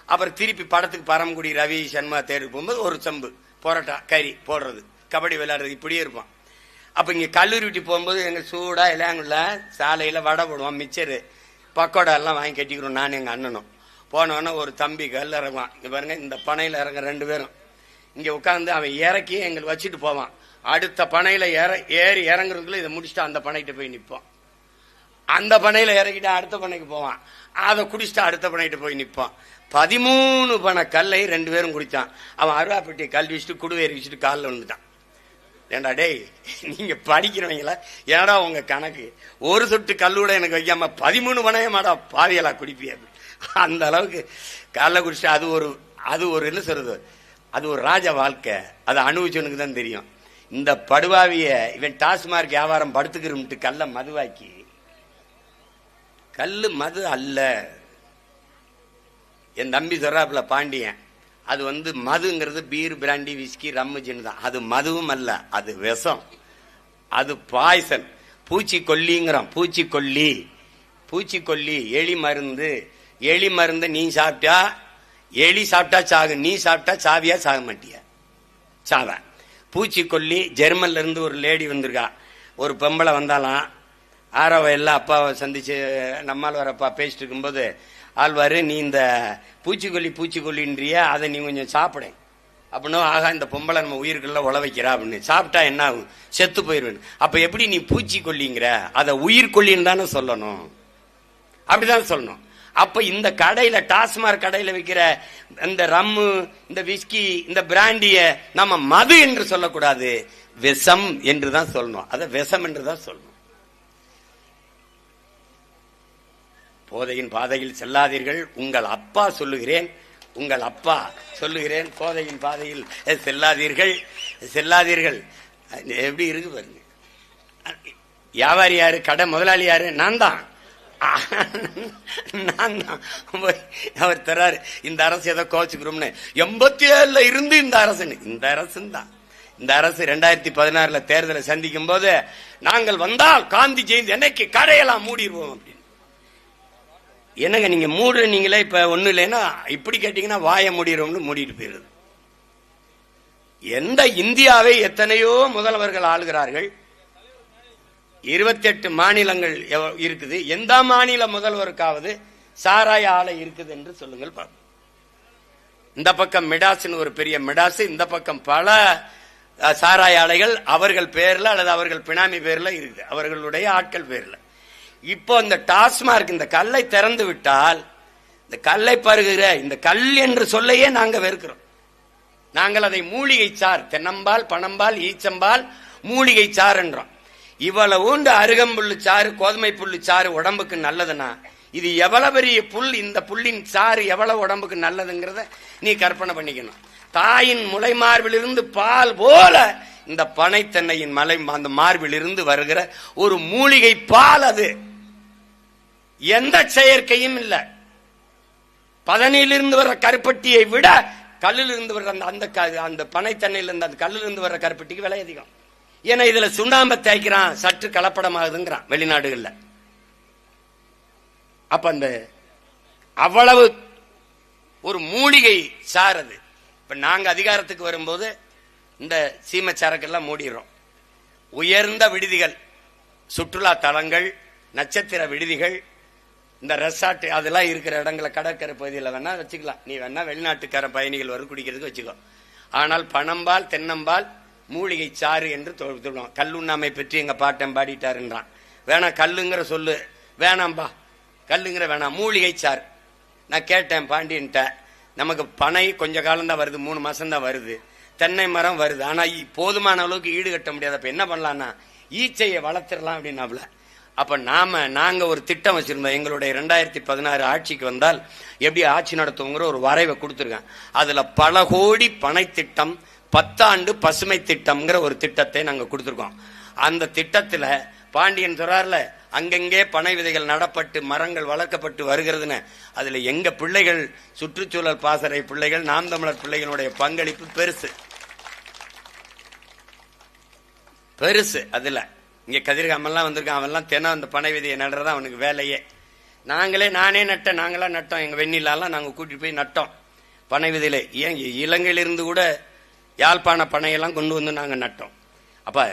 அப்புறம் திருப்பி படத்துக்கு பரமக்குடி ரவி சண்முகா தேர்வு போகும்போது ஒரு செம்பு பரோட்டா கறி போடுறது, கபடி விளையாடுறது, இப்படியே இருப்பான். அப்ப இங்க கல்லூரி விட்டு போகும்போது எங்க சூடா இளையாங்குள்ள சாலையில வடை போடுவான், மிச்சரு பக்கோடா எல்லாம் வாங்கி கட்டிக்கிறோம். நான் எங்க அண்ணனும் போனோன்னா ஒரு தம்பி கல் இறங்குவான். இங்க பாருங்க, இந்த பனையில இறங்க 2 பேரும் இங்க உட்காந்து அவன் இறக்கி எங்களுக்கு வச்சுட்டு போவான். அடுத்த பனையில ஏறி இறங்குறதுக்குள்ள இதை முடிச்சுட்டு அந்த பனைகிட்ட போய் நிற்பான். அந்த பனையில இறக்கிட்டு அடுத்த பனைக்கு போவான், அதை குடிச்சிட்டு அடுத்த பனைகிட்ட போய் நிற்பான். 13 பனை கல்லை 2 பேரும் குடிச்சான். அவன் அருவாப்பட்டியை கல் வீசிட்டு குடுவேறி வச்சுட்டு காலில் வந்துட்டான். ஏண்டா டேய், நீங்க படிக்கிறவங்களா ஏடா உங்க கணக்கு, ஒரு சொட்டு கல்லூட எனக்கு வைக்காம 13 பனையமாடா பாவியலா குடிப்பிய. அந்த அளவுக்கு காலைல குடிச்சு அது ஒரு என்ன சொல்றது, அது ஒரு ராஜ வாழ்க்கை. அதை அனுபவிச்சவனுக்கு தான் தெரியும். இந்த படுவாவிய இவன் டாஸ்மார்க் வியாபாரம் படுத்துக்கிறோம்ட்டு கல்ல மதுவாக்கி, கல்லு மது அல்ல. என் தம்பி சொல்றாப்புல பாண்டியன், அது மதுங்கிறது பீர், பிராண்டி, விஸ்கி, ரம்மு, ஜின் தான். அது மதுவும் அல்ல, அது விஷம், அது பாய்சன். பூச்சிக்கொல்லிங்கிறான். பூச்சிக்கொல்லி எலி மருந்து. எலி மருந்து நீ சாப்பிட்டா, எலி சாப்பிட்டா சாகு, நீ சாப்பிட்டா சாவியா சாக மாட்டியா? சாவ. பூச்சிக்கொல்லி. ஜெர்மன்ல இருந்து ஒரு லேடி வந்திருக்கா. ஒரு பொம்பளை வந்தாலாம். ஆரவ எல்லாம் அப்பாவை சந்திச்சு நம்மால் வரப்பா பேசிட்டு இருக்கும்போது, ஆழ்வாரு நீ இந்த பூச்சிக்கொல்லின்றிய, அதை நீ கொஞ்சம் சாப்பிட அப்படின்னா, ஆகா இந்த பொம்பளை நம்ம உயிருக்குள்ள உழ வைக்கிறா அப்படின்னு. சாப்பிட்டா என்ன ஆகும்? செத்து போயிருவேன். அப்ப எப்படி நீ பூச்சிக்கொல்லிங்கிற? அதை உயிர்கொல்லின்னு தானே சொல்லணும், அப்படிதான் சொல்லணும். அப்ப இந்த கடையில, டாஸ்மார்க் கடையில விற்கிற இந்த ரம்மு, இந்த விஸ்கி, இந்த பிராண்டிய நம்ம மது என்று சொல்லக்கூடாது, விஷம் என்று தான் சொல்லணும். அதை விஷம் என்று தான் சொல்லணும். போதையின் பாதையில் செல்லாதீர்கள். உங்கள் அப்பா சொல்லுகிறேன், போதையின் பாதையில் செல்லாதீர்கள். எப்படி இருக்கு பாருங்க. வியாபாரி யாரு, கடை முதலாளி யாரு? நான் தான். அவர் தராரு. இந்த அரசு ஏதோ கோச்சுக்கிறோம்னு 87 இருந்து இந்த அரசு தான். இந்த அரசு 2016 தேர்தலை சந்திக்கும் போது, நாங்கள் வந்தால் காந்தி ஜெயந்தி என்னைக்கு கடையெல்லாம் மூடிடுவோம் அப்படின்னு. என்னங்க நீங்க மூடுறீங்களே, இப்ப ஒண்ணு இல்லைன்னா இப்படி கேட்டீங்கன்னா வாய மூடிடுவோம்னு மூடிட்டு போயிருது. எந்த இந்தியாவை எத்தனையோ முதல்வர்கள் ஆளுகிறார்கள், 28 மாநிலங்கள் இருக்குது. எந்த மாநில முதல்வருக்காவது சாராய ஆலை இருக்குது என்று சொல்லுங்கள் பார்ப்போம். இந்த பக்கம் மிடாஸ்னு ஒரு பெரிய மிடாஸ், இந்த பக்கம் பல சாராய ஆலைகள் அவர்கள் பேர்ல அல்லது அவர்கள் பினாமி பேர்ல இருக்குது, அவர்களுடைய ஆட்கள் பேர்ல. இப்போ இந்த டாஸ்மார்க் இந்த கல்லை திறந்து விட்டால், இந்த கல்லை பருகிற இந்த கல் என்று சொல்லையே நாங்க வெறுக்கிறோம். நாங்கள் அதை மூலிகை சார், தென்னம்பால், பனம்பால், ஈச்சம்பால், மூலிகை சார் என்றோம். இவ்வளவு அருகம்புல்லு சாறு, கோதுமை புல்லு சாறு உடம்புக்கு நல்லதுன்னா, இது எவ்வளவு பெரிய புல், இந்த புல்லின் சாறு எவ்வளவு உடம்புக்கு நல்லதுங்கிறத நீ கற்பனை பண்ணிக்கணும். தாயின் முளை மார்பிலிருந்து பால் போல இந்த பனை தென்னையின் அந்த மார்பிலிருந்து வருகிற ஒரு மூலிகை பால். அது எந்த செயற்கையும் இல்ல. பதனிலிருந்து வர்ற கருப்பட்டியை விட கல்லிலிருந்து வர்ற அந்த பனை தென்னையிலிருந்து, அந்த கல்லிலிருந்து வர்ற கருப்பட்டிக்கு விலை அதிகம். ஏன்னா இதுல சுண்ணாம்பை தேய்க்கிறான், சற்று கலப்படமாகுதுங்கிறான் வெளிநாடுகள்ல. அப்ப அந்த அவ்வளவு ஒரு மூலிகை சாரது. இப்ப நாங்க அதிகாரத்துக்கு வரும்போது இந்த சீமை சரக்கெல்லாம் மூடிடுறோம். உயர்ந்த விடுதிகள், சுற்றுலா தலங்கள், நட்சத்திர விடுதிகள், இந்த ரெசார்ட் அதெல்லாம் இருக்கிற இடங்களை, கடற்கரை பகுதியில் வேணா வச்சுக்கலாம். நீ வேணா வெளிநாட்டுக்கார பயணிகள் வரும் குடிக்கிறதுக்கு வச்சுக்கோ. ஆனால் பனம்பால், தென்னம்பால், மூலிகை சாறு என்று சொல்லுவோம். கல்லுண்ணாமை பற்றி எங்க பாட்டன் பாடிட்டாருன்றான். வேணாம் கல்லுங்கிற சொல்லு வேணாம்பா, கல்லுங்கிற வேணாம், மூலிகை சாறு. நான் கேட்டேன் பாண்டியன்ட்ட, நமக்கு பனை கொஞ்ச காலம் தான் வருது, 3 மாசம் தான் வருது, தென்னை மரம் வருது, ஆனா போதுமான அளவுக்கு ஈடு கட்ட முடியாது. அப்ப என்ன பண்ணலாம்னா ஈச்சையை வளர்த்திடலாம் அப்படின்னாப்ல. அப்ப நாங்க ஒரு திட்டம் வச்சிருந்தோம். எங்களுடைய 2016 ஆட்சிக்கு வந்தால் எப்படி ஆட்சி நடத்துவோங்கிற ஒரு வரைவை கொடுத்துருக்கேன். அதுல பல கோடி பனை திட்டம், 10 ஆண்டு பசுமை திட்டம்ங்கிற ஒரு திட்டத்தை நாங்க கொடுத்துருக்கோம். அந்த திட்டத்துல பாண்டியன் சொல்றாருல, அங்கங்கே பனை விதைகள் நடப்பட்டு மரங்கள் வளர்க்கப்பட்டு வருகிறதுன்னு. அதுல எங்க பிள்ளைகள், சுற்றுச்சூழல் பாசறை பிள்ளைகள், நாம் தமிழர் பிள்ளைகளுடைய பங்களிப்பு பெருசு. அதுல இங்க கதிர்காமெல்லாம் வந்திருக்கான், அவெல்லாம் தினம் அந்த பனை விதையை நடுறதா அவனுக்கு வேலையே. நானே நட்டேன், நாங்களாம் நட்டோம். எங்க வெண்ணிலாம் நாங்க கூட்டிட்டு போய் நட்டோம் பனை விதையில. ஏன் இலங்கையிலிருந்து கூட யாழ்ப்பாண பனையெல்லாம் கொண்டு வந்து நாங்க நட்டோம். அப்ப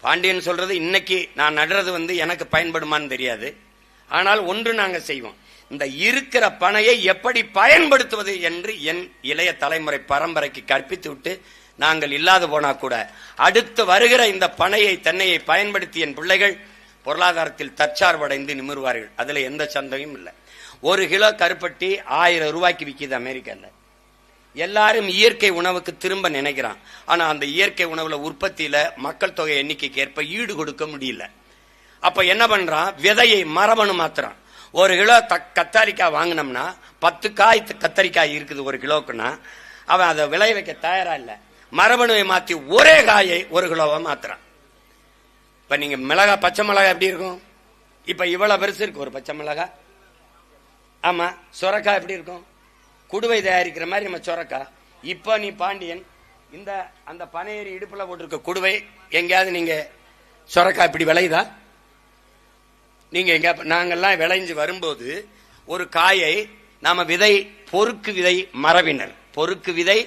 பாண்டியன் சொல்றது, இன்னைக்கு நான் நடுறது எனக்கு பயன்படுமான்னு தெரியாது. ஆனால் ஒன்று நாங்க செய்வோம், இந்த இருக்கிற பனையை எப்படி பயன்படுத்துவது என்று என் இளைய தலைமுறை பரம்பரைக்கு கற்பித்து விட்டு, நாங்கள் இல்லாது போனா கூட அடுத்து வருகிற இந்த பனையை, தென்னையை பயன்படுத்தி என் பிள்ளைகள் பொருளாதாரத்தில் தற்சார்படைந்து நிமிர்வார்கள். அதுல எந்த சந்தேகமும் இல்லை. 1 கிலோ கருப்பட்டி 1000 ரூபாய்க்கு விற்கிது அமெரிக்கால. எல்லாரும் இயற்கை உணவுக்கு திரும்ப நினைக்கிறான். ஆனா அந்த இயற்கை உணவுல உற்பத்தியில மக்கள் தொகை எண்ணிக்கைக்கு ஏற்ப ஈடு கொடுக்க முடியல. அப்ப என்ன பண்றான், விதையை மரபணு மாத்துறான். 1 கிலோ கத்தரிக்காய் வாங்கினோம்னா 10 காய் கத்தரிக்காய் இருக்குது 1 கிலோக்குன்னா, அவன் அதை விளைய வைக்க தயாரா இல்ல. மரபணுவை மாத்தி ஒரே காயை 1 கிலோவா மாத்துறான். இப்ப நீங்க மிளகாய், பச்சை மிளகாய் எப்படி இருக்கும்? இப்ப இவ்வளவு பெருசு இருக்கு ஒரு பச்சை மிளகாய். ஆமா, சொரக்காய் எப்படி இருக்கும்? குடுவை தயாரிக்கிற மாதிரி நம்ம சொரக்காய். இப்ப நீ பாண்டியன் இந்த அந்த பனையேறி இடுப்புல போட்டிருக்க குடுவை எங்கேயாவது நீங்க சொரக்காய் இப்படி விளையுதா? நீங்க எங்க நாங்கெல்லாம் விளைஞ்சு வரும்போது ஒரு காயை நாம விதை பொறுக்கு விதை மரபினர், பொறுக்கு விதை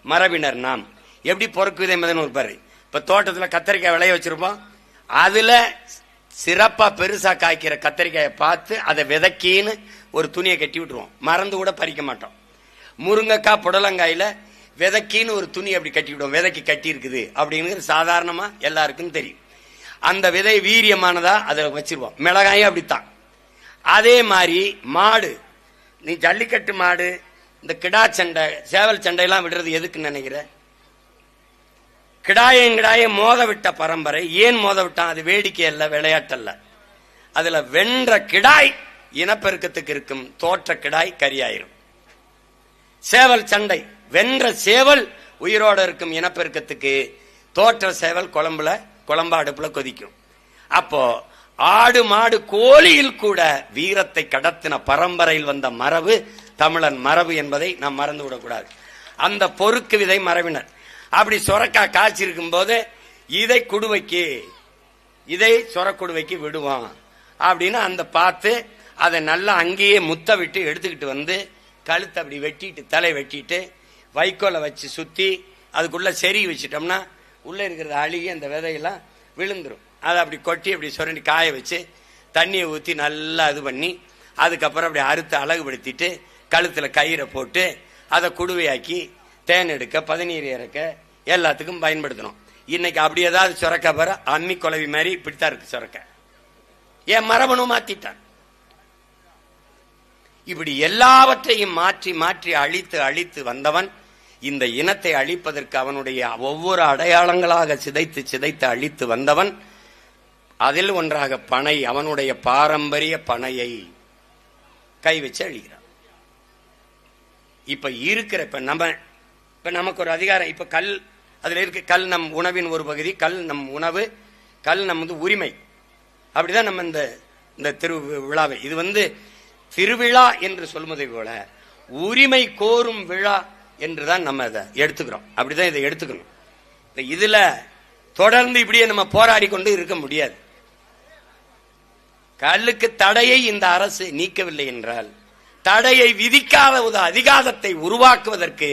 மரபினர். நாம் எப்படி பொறுக்கு விதை மதன் பாரு. இப்ப தோட்டத்துல கத்தரிக்காய் விளைய வச்சிருப்போம். அதுல சிறப்பா பெருசா காய்க்கிற கத்தரிக்காயை பார்த்து அதை விதைக்கின்னு ஒரு துணியை கட்டி விட்டுருவோம். மறந்து கூட பறிக்க மாட்டோம். முருங்கைக்காய், புடலங்காயில விதைக்கின்னு ஒரு துணி அப்படி கட்டி விடுவோம். விதைக்கு கட்டி இருக்குது அப்படின்னு சாதாரணமா எல்லாருக்கும் தெரியும். அந்த விதை வீரியமானதா அதை வச்சிருவோம். மிளகாயும் அப்படித்தான். அதே மாதிரி மாடு, நீ ஜல்லிக்கட்டு மாடு, இந்த கிடா சண்டை, சேவல் சண்டையெல்லாம் விடுறது எதுக்குன்னு நினைக்கிற? கிடாய மோத விட்ட பரம்பரை. ஏன் மோத விட்டான்? அது வேடிக்கை அல்ல, விளையாட்டல்ல. அதுல வென்ற கிடாய் இனப்பெருக்கத்துக்கு இருக்கும், தோற்ற கிடாய் கரியாயிரும். சேவல் சண்டை, வென்ற சேவல் உயிரோட இருக்கும் இனப்பெருக்கத்துக்கு, தோற்ற சேவல் குழம்பு அடுப்புல கொதிக்கும். அப்போ ஆடு மாடு கோழியில் கூட வீரத்தை கடத்தின பரம்பரையில் வந்த மரபு தமிழன் மரபு என்பதை நாம் மறந்து விடக்கூடாது. அந்த பொறுக்கு விதை மரபினர். அப்படி சொரக்காய் காய்ச்சிருக்கும் போது இதை குடுவைக்கு, இதை சொரக்குடுவைக்கு விடுவான் அப்படின்னு அந்த பார்த்து அதை நல்லா அங்கேயே முத்த விட்டு எடுத்துக்கிட்டு வந்து கழுத்தை அப்படி வெட்டிட்டு, தலை வெட்டிட்டு வைக்கோலை வச்சு சுத்தி அதுக்குள்ள செருகி வச்சிட்டோம்னா உள்ள இருக்கிறது அழுகி அந்த விதையெல்லாம் விழுந்துரும். அதை அப்படி கொட்டி அப்படி சுரண்டி காய வச்சு தண்ணியை ஊற்றி நல்லா இது பண்ணி அதுக்கப்புறம் அப்படி அறுத்து அழகுபடுத்திட்டு கழுத்துல கயிறை போட்டு அதை குடுவையாக்கி தேன் எடுக்க, பதநீர் இறக்க எல்லாத்துக்கும் பயன்படுத்தணும். இன்னைக்கு அப்படி ஏதாவது சுரக்க பாரு, அம்மி குலவி மாதிரி இப்படித்தான் இருக்கு சுரக்க. ஏன் மரபணு மாத்திட்டான். இப்படி எல்லாவற்றையும் மாற்றி மாற்றி அழித்து அழித்து வந்தவன் இந்த இனத்தை அழிப்பதற்கு அவனுடைய ஒவ்வொரு அடையாளங்களாக சிதைத்து சிதைத்து அழித்து வந்தவன். அதில் ஒன்றாக பனை, அவனுடைய பாரம்பரிய பனையை கை வச்சு அழிக்கிறான். இப்ப இருக்கிற இப்ப நமக்கு ஒரு அதிகாரம், இப்ப கல் அதுல இருக்கு. கல் நம் உணவின் ஒரு பகுதி, கல் நம் உணவு, கல் நமது உரிமை. அப்படிதான் நம்ம இந்த திருவிழாவை, இது திருவிழா என்று சொல்வதை போல உரிமை கோரும் விழா என்றுதான் நம்ம இதை எடுத்துக்கிறோம். அப்படிதான் இதை எடுத்துக்கணும். இதுல தொடர்ந்து இப்படியே நம்ம போராடி கொண்டு இருக்க முடியாது. கல்லுக்கு தடையை இந்த அரசு நீக்கவில்லை என்றால், தடையை விதிக்காத ஒரு அதிகாரத்தை உருவாக்குவதற்கு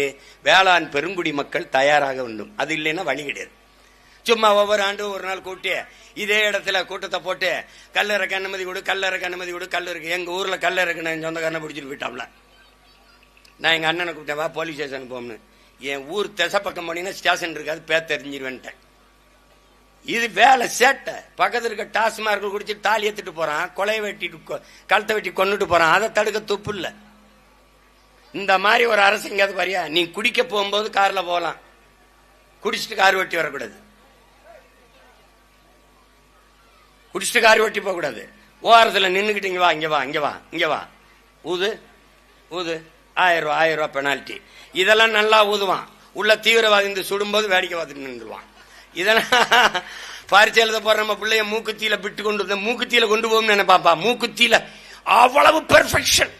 வேளாண் பெருங்குடி மக்கள் தயாராக வேண்டும். அது இல்லைன்னா வழி கிடையாது. சும்மா ஒவ்வொரு ஆண்டும் ஒரு நாள் கூட்டி இதே இடத்துல கூட்டத்தை போட்டு கல்லறைக்கு அனுமதி கொடு, கல்லறைக்கு அனுமதி கொடு, கல் இருக்கு. எங்க ஊர்ல கல் இருக்கு, நான் சொந்தக்காரனை பிடிச்சிட்டு போயிட்டாப்ல. நான் எங்க அண்ணனை கூப்பிட்டேன், வா போலீஸ் ஸ்டேஷன் போம்னு. என் ஊர் திசை பக்கம் போனீங்கன்னா ஸ்டேஷன் இருக்காது, பேர் தெரிஞ்சிருவேன்ட்டேன். இது வேலை சேட்டை. பக்கத்தில் இருக்க டாஸ்மார்க் குடிச்சிட்டு தாலி ஏத்துட்டு போறான், கொலையை வெட்டிட்டு கழுத்தை வெட்டி கொண்டுட்டு போறான். அதை தடுக்க துப்பு இல்ல. இந்த மாதிரி ஒரு அரசு எங்கேயாவது பாரியா? நீ குடிக்க போகும்போது கார்ல போகலாம், குடிச்சிட்டு கார் வெட்டி வரக்கூடாது. குடிச்சிட்டு கார் வெட்டி போக கூடாது. ஓரத்தில் நின்றுக்கிட்டு இங்க வா, இங்க வா, இங்க வா, இங்க வா, ஊது ஊது, 1000 ரூபாய் பெனால்டி. இதெல்லாம் நல்லா ஊதுவான். உள்ள தீவிரவாதி இந்த சுடும்போது வேடிக்கை பார்த்துட்டு நின்றுவான். இதெல்லாம் பரிச்சை எழுத போற நம்ம பிள்ளைய மூக்குத்தியில விட்டு கொண்டு மூக்குத்தியில கொண்டு போகும் நினைப்பாப்பா. மூக்குத்தியில அவ்வளவு பெர்ஃபெக்ஷன்,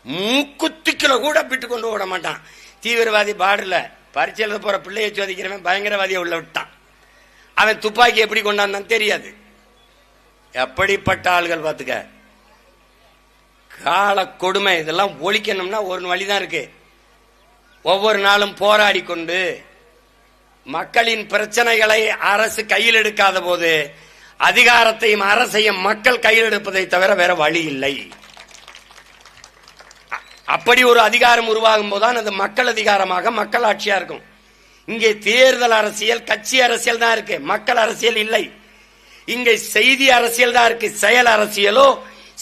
மூக்குத்திக்குல கூட விட்டு கொண்டு விட மாட்டான். தீவிரவாதி பாடல பரிச்சை எழுத போற பிள்ளைய சோதிக்கிறவன் பயங்கரவாதியை உள்ள விட்டான். அவன் துப்பாக்கி எப்படி கொண்டாந்தான் தெரியாது. எப்படிப்பட்ட ஆள்கள் பார்த்துக்க. கால கொடுமை. இதெல்லாம் ஒழிக்கணும்னா ஒரு வழிதான் இருக்கு. ஒவ்வொரு நாளும் போராடி கொண்டு மக்களின் பிரச்சனைகளை அரசு கையில் எடுக்காத போது அதிகாரத்தையும் அரசையும் மக்கள் கையில் எடுப்பதை தவிர வேற வழி இல்லை. அப்படி ஒரு அதிகாரம் உருவாகும் போதுதான் அது மக்கள் அதிகாரமாக மக்கள் ஆட்சியா இருக்கும். இங்கே தேர்தல் அரசியல், கட்சி அரசியல் தான் இருக்கு, மக்கள் அரசியல் இல்லை. இங்கே செய்தி அரசியல் தான் இருக்கு, செயல் அரசியலோ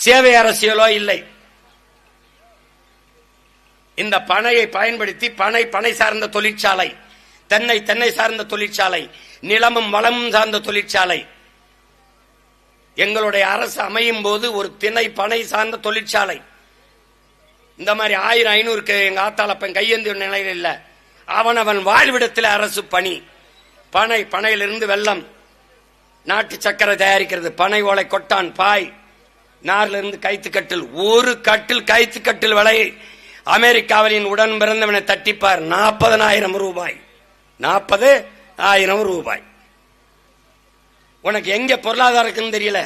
சேவை அரசியலோ இல்லை. இந்த பனையை பயன்படுத்தி பனை சார்ந்த தொழிற்சாலை, தென்னை சார்ந்த தொழிற்சாலை, நிலமும் வளமும் சார்ந்த தொழிற்சாலை. எங்களுடைய அரசு அமையும் போது ஒரு திணை பனை சார்ந்த தொழிற்சாலை. இந்த மாதிரி 1000-500 எங்க ஆத்தாளப்பன் கையேந்திய நிலையில் இல்ல. அவன் வாழ்விடத்தில் அரசு பணி. பனையிலிருந்து வெள்ளம், நாட்டு சக்கரை தயாரிக்கிறது, பனை ஓலை கொட்டான், பாய், நாரிலிருந்து கைத்து கட்டில். ஒரு கட்டில் கைத்து கட்டில் விலை அமெரிக்காவின் உடன் பிறந்தவனை தட்டிப்பார் 40,000 ரூபாய். 40,000 ரூபாய். உனக்கு எங்க பொருளாதாரம் இருக்குன்னு தெரியல.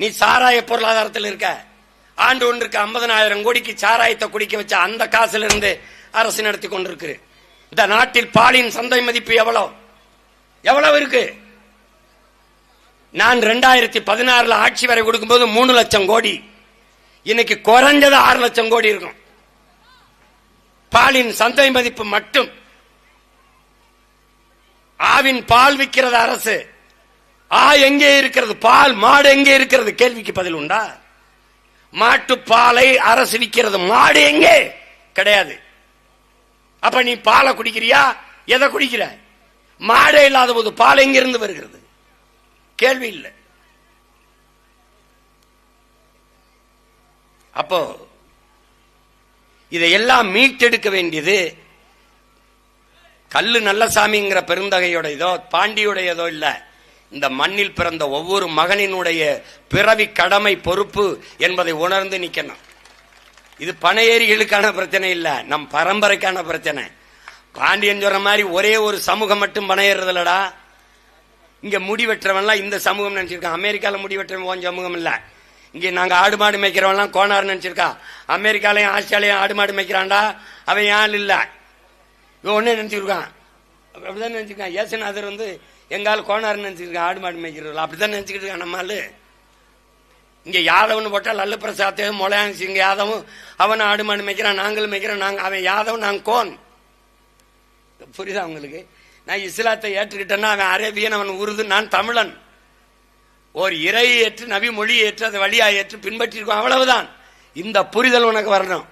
நீ சாராய பொருளாதாரத்தில் இருக்க. ஆண்டு ஒன்றுக்கு 50,000 கோடிக்கு சாராயத்தை குடிக்க வச்ச அந்த காசுல இருந்து அரசு நடத்தி கொண்டிருக்கு. இந்த நாட்டில் பாலின் சந்தை மதிப்பு எவ்வளவு இருக்கு? நான் 2016 ஆட்சி வரை கொடுக்கும் போது 3 லட்சம் கோடி. இன்னைக்கு குறைஞ்சது 6 லட்சம் கோடி இருக்கும். பாலின் சந்தை மதிப்பு மட்டும். ஆவின் பால் விற்கிறது அரசு. எங்கே இருக்கிறது? பால் மாடு எங்கே இருக்கிறது? கேள்விக்கு பதில் உண்டா? மாட்டு பாலை அரசு விற்கிறது, மாடு எங்கே? கிடையாது. அப்ப நீ பாலை குடிக்கிறியா? எதை குடிக்கிற? மாடே இல்லாத போது பால் எங்கிருந்து வருகிறது? கேள்வி இல்லை. அப்போ இதையெல்லாம் மீட்டெடுக்க வேண்டியது கல்லு நல்லசாமிங்கிற பெருந்தகையுடையதோ பாண்டியுடையதோ இல்ல. இந்த மண்ணில் பிறந்த ஒவ்வொரு மகனினுடைய பிறவி கடமை பொறுப்பு என்பதை உணர்ந்து நிக்கணும். இது பனையேறிகளுக்கான பிரச்சனை இல்ல, நம் பரம்பரைக்கான பிரச்சனை. பாண்டியன் சொல்ற மாதிரி ஒரே ஒரு சமூகம் மட்டும் பனையேறதில்லடா. இங்க முடி வெட்டுறவன்லாம் இந்த சமூகம் நினைச்சிருக்கான். அமெரிக்கால முடி வெட்டுறவன் சமூகம் இல்ல. இங்க நாங்க ஆடு மாடு மேய்க்கிறவன்லாம் கோனார் நினைச்சிருக்கா. அமெரிக்காலையும் ஆஸ்திரேலியா ஆடு மாடு மேய்க்கிறான்டா, அவன் யான் இல்ல. இவன் ஒண்ணு நினைச்சிருக்கான், அப்படிதான் நினைச்சிருக்கான். ஏசுநாதர் எங்கால கோனார் நினைச்சிருக்கான், ஆடு மாடு மேய்க்கிறவர்கள் அப்படித்தான் நினைச்சுக்கிட்டு இருக்கான். நம்மால் இங்க யாதவன் போட்டால் அல்ல பிரசாத்தையும் மொழையாங்க சிங்க யாதவும் அவன் ஆடு மாடு மேய்க்கிறான், நாங்களும் மேய்க்கிறோம். அவன் யாதவன், நாங்க கோன். புரியுதா உங்களுக்கு? நான் இஸ்லாத்தை ஏற்றுக்கிட்டேன்னா அவன் அரேபியன், அவன் உருது, நான் தமிழன். ஒரு இறை ஏற்று நபி மொழி ஏற்று அதை வழியா ஏற்று பின்பற்றிருக்கோம், அவ்வளவுதான். இந்த புரிதல் உனக்கு வரணும்.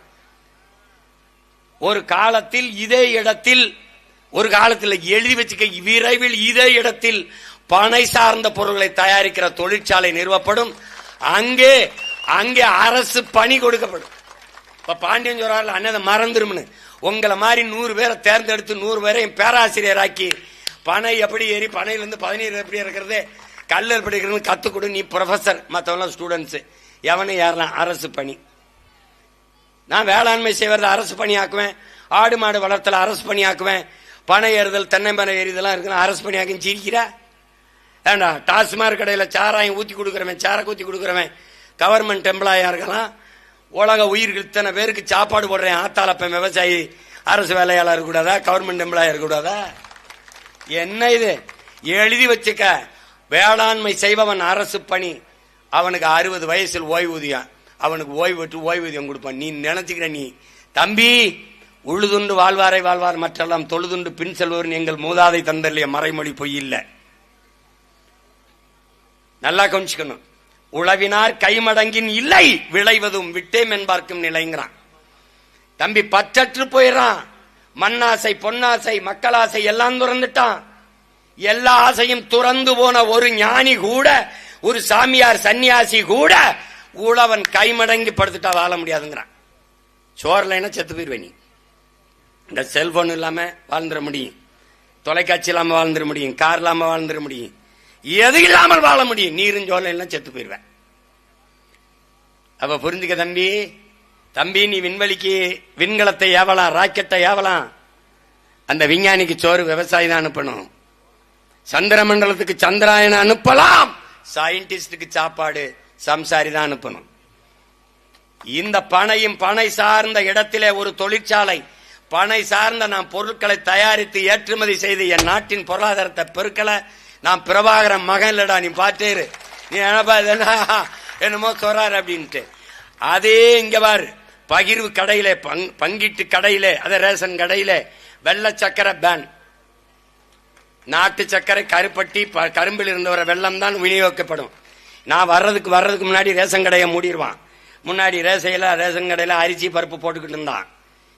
ஒரு காலத்தில் இதே இடத்தில், ஒரு காலத்தில் எழுதி வச்சுக்க, விரைவில் இதே இடத்தில் பனை சார்ந்த பொருட்களை தயாரிக்கிற தொழிற்சாலை நிறுவப்படும். அங்கே அரசு பணி கொடுக்கப்படும். இப்ப பாண்டியன் சொல்றாரு அண்ணதை மறந்துரும்னு. உங்களை மாதிரி 100 பேரை தேர்ந்தெடுத்து 100 பேரையும் பேராசிரியராக்கி பனை எப்படி ஏறி பனையிலிருந்து 17 எப்படி இருக்கிறது, கல்லர் படிக்கிறது கத்துக் கொடு, நீ ப்ரொஃபசர், மற்றவங்க ஸ்டூடெண்ட்ஸ் எவனும் ஏறலாம். அரசு பணி. நான் வேளாண்மை செய்வது அரசு பணி ஆக்குவேன், ஆடு மாடு வளர்த்தல அரசு பணி ஆக்குவேன், பனை ஏறுதல் தென்னை மரம் ஏறிதெல்லாம் இருக்கு அரசு பணி ஆக்குன்னு சிரிக்கிறா ஏண்டா? டாஸ்மாக் கடையில் சாராயம் ஊத்தி கொடுக்குறவன், சாரக்கு ஊத்தி கொடுக்குறவன் கவர்மெண்ட் எம்ப்ளாயா இருக்கலாம். உலக உயிர்கள் இத்தனை பேருக்கு சாப்பாடு போடுறேன் ஆத்தாளப்ப விவசாயி அரசு வேலையாளர் இருக்கக்கூடாதா? கவர்மெண்ட் எம்ப்ளாயா இருக்கக்கூடாதா? என்ன இது? எழுதி வச்சுக்க. வேளாண்மை செய்பவன் அரசு பணி. அவனுக்கு 60 வயசில் ஓய்வூதியம், அவனுக்கு ஓய்வூதியம் கொடுப்பான். நீ நினைச்சுக்கிற நீ தம்பி உழுதுண்டு வாழ்வாரை வாழ்வார் மற்றெல்லாம் தொழுதுண்டு பின் செல்வோர் எங்கள் மூதாதை தந்தல்லைய மறைமொழி பொய் இல்லை. நல்லா கவனிச்சுக்கணும். உழவினார் கைமடங்கின் இல்லை விளைவதும் விட்டேம் என்பார்க்கும் நிலைங்கிறான். தம்பி பற்றற்று போயிடறான். மண்ணாசை பொன்னாசை மக்களாசை எல்லாம் துறந்துட்டான். எல்லா ஆசையும் துறந்து போன ஒரு ஞானி கூட, ஒரு சாமியார் சன்னியாசி கூட உழவன் கைமடங்கி படுத்துட்டா வாழ முடியாதுங்கிறான். சோர்லைன்னா செத்து போயிருவே. நீ இந்த செல்போன் இல்லாம வாழ்ந்துட முடியும், தொலைக்காட்சி இல்லாம வாழ்ந்துட முடியும், கார் இல்லாம வாழ்ந்துட முடியும், எது இல்லாமல் வாழ முடியும். நீரும் சோர்லாம் செத்து போயிருவேன். அப்ப புரிஞ்சுக்க தம்பி, நீ விண்வெளிக்கு விண்கலத்தை ஏவலாம், ராக்கெட்டை ஏவலாம். அந்த விஞ்ஞானிக்கு சோறு விவசாயி தான் அனுப்பணும். சந்திர மண்டலத்துக்கு சந்திராயன அனுப்பலாம், சயின்டிஸ்டுக்கு சாப்பாடு சம்சாரி தான் அனுப்பணும். இந்த பனையும் பனை சார்ந்த இடத்திலே ஒரு தொழிற்சாலை, பனை சார்ந்த நாம் பொருட்களை தயாரித்து ஏற்றுமதி செய்து என் நாட்டின் பொருளாதாரத்தை பெருக்கல. நான் பிரபாகரன் மகன் இல்லடா, நீ பாத்தேரு, நீ என்னமோ சொல்றாரு அப்படின்ட்டு. அதே இங்க பாரு, பகிர்வு கடையில, பங்கீட்டு கடையில, அதே ரேஷன் கடையில வெள்ளை சக்கரை பேன், நாட்டு சக்கரை கருப்பட்டி கரும்பில் இருந்து வர வெள்ளம் தான் விநியோகிக்கப்படும். நான் வர்றதுக்கு முன்னாடி ரேஷன் கடையை மூடிடுவான். முன்னாடி ரேஷன் கடையில அரிசி பருப்பு போட்டுக்கிட்டு இருந்தான்.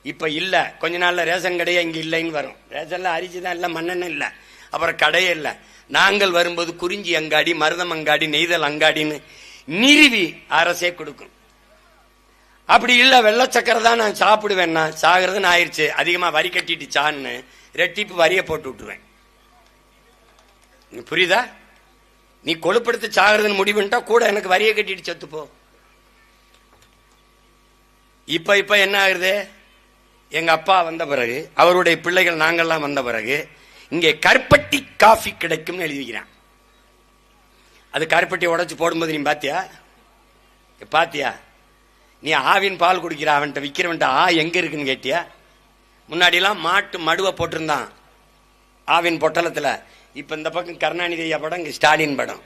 இப்ப இல்ல, கொஞ்ச நாள்ல ரேஷன் கடையே இங்க இல்லைன்னு வரும். ரேஷன்ல அரிசி தான் இல்ல, மண்ணெண்ணெய் இல்ல, அப்புறம் கடையே இல்ல. நாங்கள் வரும்போது குறிஞ்சி அங்காடி, மருதம் அங்காடி, நெய்தல் அங்காடின்னு நிறுவி அரசே கொடுக்கும். அப்படி இல்ல, வெள்ளச்சக்கரை தான் நான் சாப்பிடுவேன்னா சாகிறதுன்னு ஆயிடுச்சு, அதிகமா வரி கட்டிட்டு சான்னு ரெட்டிப்பு வரிய போட்டு விட்டுருவேன். புரியுதா? நீ கொழுப்படுத்து சாகிறதுன்னு முடிவுட்டா கூட எனக்கு வரியை கட்டிட்டு செத்துப்போ. இப்ப என்ன ஆகுது? எங்க அப்பா வந்த பிறகு, அவருடைய பிள்ளைகள் நாங்கள்லாம் வந்த பிறகு இங்கே கருப்பட்டி காஃபி கிடைக்கும் எழுதிக்கிறான். அது கருப்பட்டி உடைச்சு போடும்போது நீ பாத்தியா? நீ ஆவின் பால் குடிக்கிற அவன்கிட்ட விக்கிறவன்ட்ட எங்க இருக்குன்னு கேட்டியா? முன்னாடி எல்லாம் மாட்டு மடுவை போட்டிருந்தான் ஆவின் பொட்டலத்துல. இப்ப இந்த பக்கம் கருணாநிதி படம், இங்க ஸ்டாலின் படம்.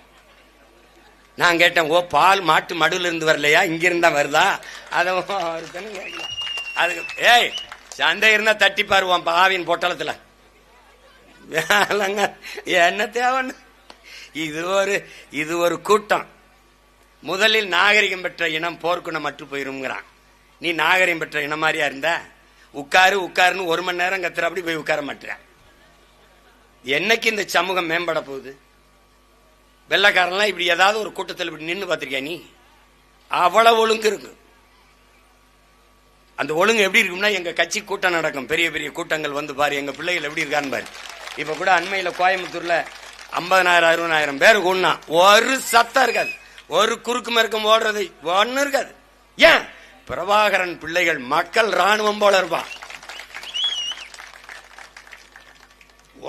நான் கேட்டேன், ஓ பால் மாட்டு மடுவில் இருந்து வரலையா, இங்க இருந்தா வருதா? அதுக்கு ஏய் சந்தை இருந்தா தட்டி பாருவான் ஆவின் பொட்டலத்துல. என்ன தேவைன்னு இது ஒரு கூட்டம். முதலில் நாகரிகம் பெற்ற இனம் போர்க்குணம் மற்று போயிருங்கிறான். நீ நாகரிகம் பெற்ற இனம் மாதிரியா இருந்த உட்காருன்னு 1 மணி நேரம் கத்துற, அப்படி போய் உட்கார மாட்டேன். என்னைக்கு இந்த சமூகம் மேம்பட போகுது? வெள்ளக்காரன்லாம் இப்படி ஏதாவது ஒரு கூட்டத்தில் இப்படி நின்று பார்த்திருக்கியா நீ? அவ்வளவு ஒழுங்கு இருக்கு. அந்த ஒழுங்கு எப்படி இருக்கும்னா, எங்க கட்சி கூட்டம் நடக்கும், பெரிய பெரிய கூட்டங்கள் வந்து பாரு, எங்க பிள்ளைகள் எப்படி இருக்கான்னு பாரு. இப்ப கூட அண்மையில கோயம்புத்தூர்ல 50,000 60,000 பேர் கூடனா ஒரு சத்தம் இருக்காது, ஒரு குறுக்கு மறுக்கம் ஓடுறது ஒண்ணு இருக்காது. ஏன்? பிரபாகரன் பிள்ளைகள் மக்கள் ராணுவம் போல இருப்பான்.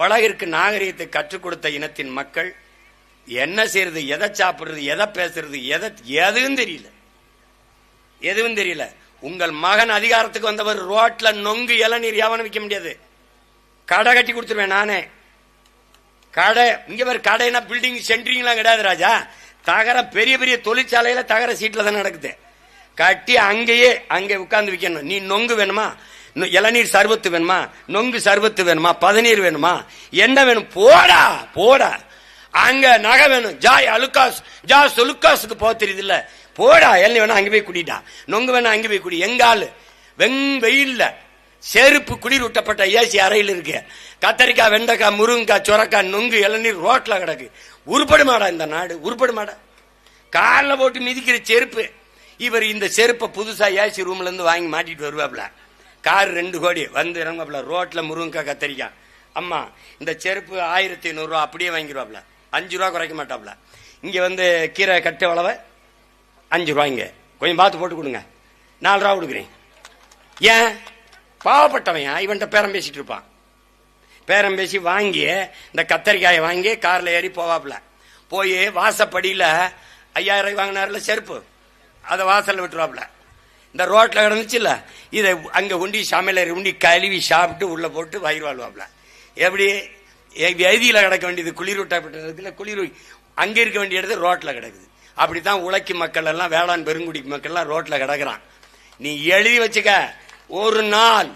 உலகிற்கு நாகரிகத்தை கற்றுக் கொடுத்த இனத்தின் மக்கள் என்ன செய்யறது, எதை சாப்பிடுறது, எதை பேசுறது, எதுவும் தெரியல. உங்கள் மகன் அதிகாரத்துக்கு வந்தவர் ரோட்ல நொங்கு இளநீர் எவனும் விற்க முடியாது. கடை கட்டி கொடுத்துருவேன் நானே. கடை இங்க பேர் கடைனா பில்டிங் சென்ட்ரிங்லாம் கிடையாது ராஜா. தகர பெரிய பெரிய தொழிற்சாலையில தகர சீட்ல தான் நடக்குது. கட்டி அங்கே உட்கார்ந்து விற்கணும். நீ நொங்கு வேணுமா, இளநீர் சர்பத்து வேணுமா, நொங்கு சர்பத்து வேணுமா, பதநீர் வேணுமா, என்ன வேணும், போடா. அங்க நகை வேணும், ஜா சொலுக்காசுக்கு போக தெரியுது இல்ல, போடா. எல்லாம் வேணா அங்க போய் குடிடா, நொங்கு வேணா அங்க போய் குடி. எங்காலு வெயில்ல செருப்பு குளிர் விட்டப்பட்ட ஏசி அறையில் இருக்கு. கத்தரிக்காய், வெண்டைக்காய், முருங்கைக்காய், சொரக்காய், நொங்கு, இளநீர் ரோட்ல கிடக்கு. உருப்படுமாடா இந்த நாடு? உருப்படுமாடா? கார்ல போட்டு மிதிக்கிற செருப்பு. இவர் இந்த செருப்பை புதுசா ஏசி ரூம்ல இருந்து வாங்கி மாட்டிட்டு வருவாப்ல. கார் 2 கோடி வந்து இறங்குவாப்ல. ரோட்ல முருங்கைக்காய், கத்தரிக்காய். அம்மா இந்த செருப்பு 1500 ரூபா அப்படியே வாங்கிடுவாப்ல. 5 ரூபா குறைக்க மாட்டாப்ல. இங்க வந்து கீரை கட்டு அளவை 5 ரூபாய்ங்க, கொஞ்சம் பார்த்து போட்டு கொடுங்க, 4 ரூபா கொடுக்குறேன். ஏன்? பாவப்பட்டவன் இவன்ட்ட பேரம் பேசிட்டு இருப்பான். பேரம் பேசி வாங்கி இந்த கத்தரிக்காயை வாங்கி கார்ல ஏறி போவாப்ல. போய் வாசப்படியில 5000 ரூபாய் வாங்கினார்ல செருப்பு, அதை வாசல்ல விட்டுருவாப்ல. இந்த ரோட்ல கிடந்துச்சு இல்ல, இதை அங்க உண்டி சமையலர் உண்டி கழுவி சாப்பிட்டு உள்ள போட்டு வயிறு வாழ்வாப்ல. எப்படி எதியில கிடக்க வேண்டியது குளிர் விட்டப்பட்ட குளிர் அங்க இருக்க வேண்டிய இடத்துல ரோட்ல கிடக்குது. அப்படித்தான் உழைக்கும் மக்கள் எல்லாம், வேளாண் பெருங்குடி மக்கள் எல்லாம் ரோட்ல கிடக்குறான். நீ எழுதி வச்சுக்க, ஒரு நாள்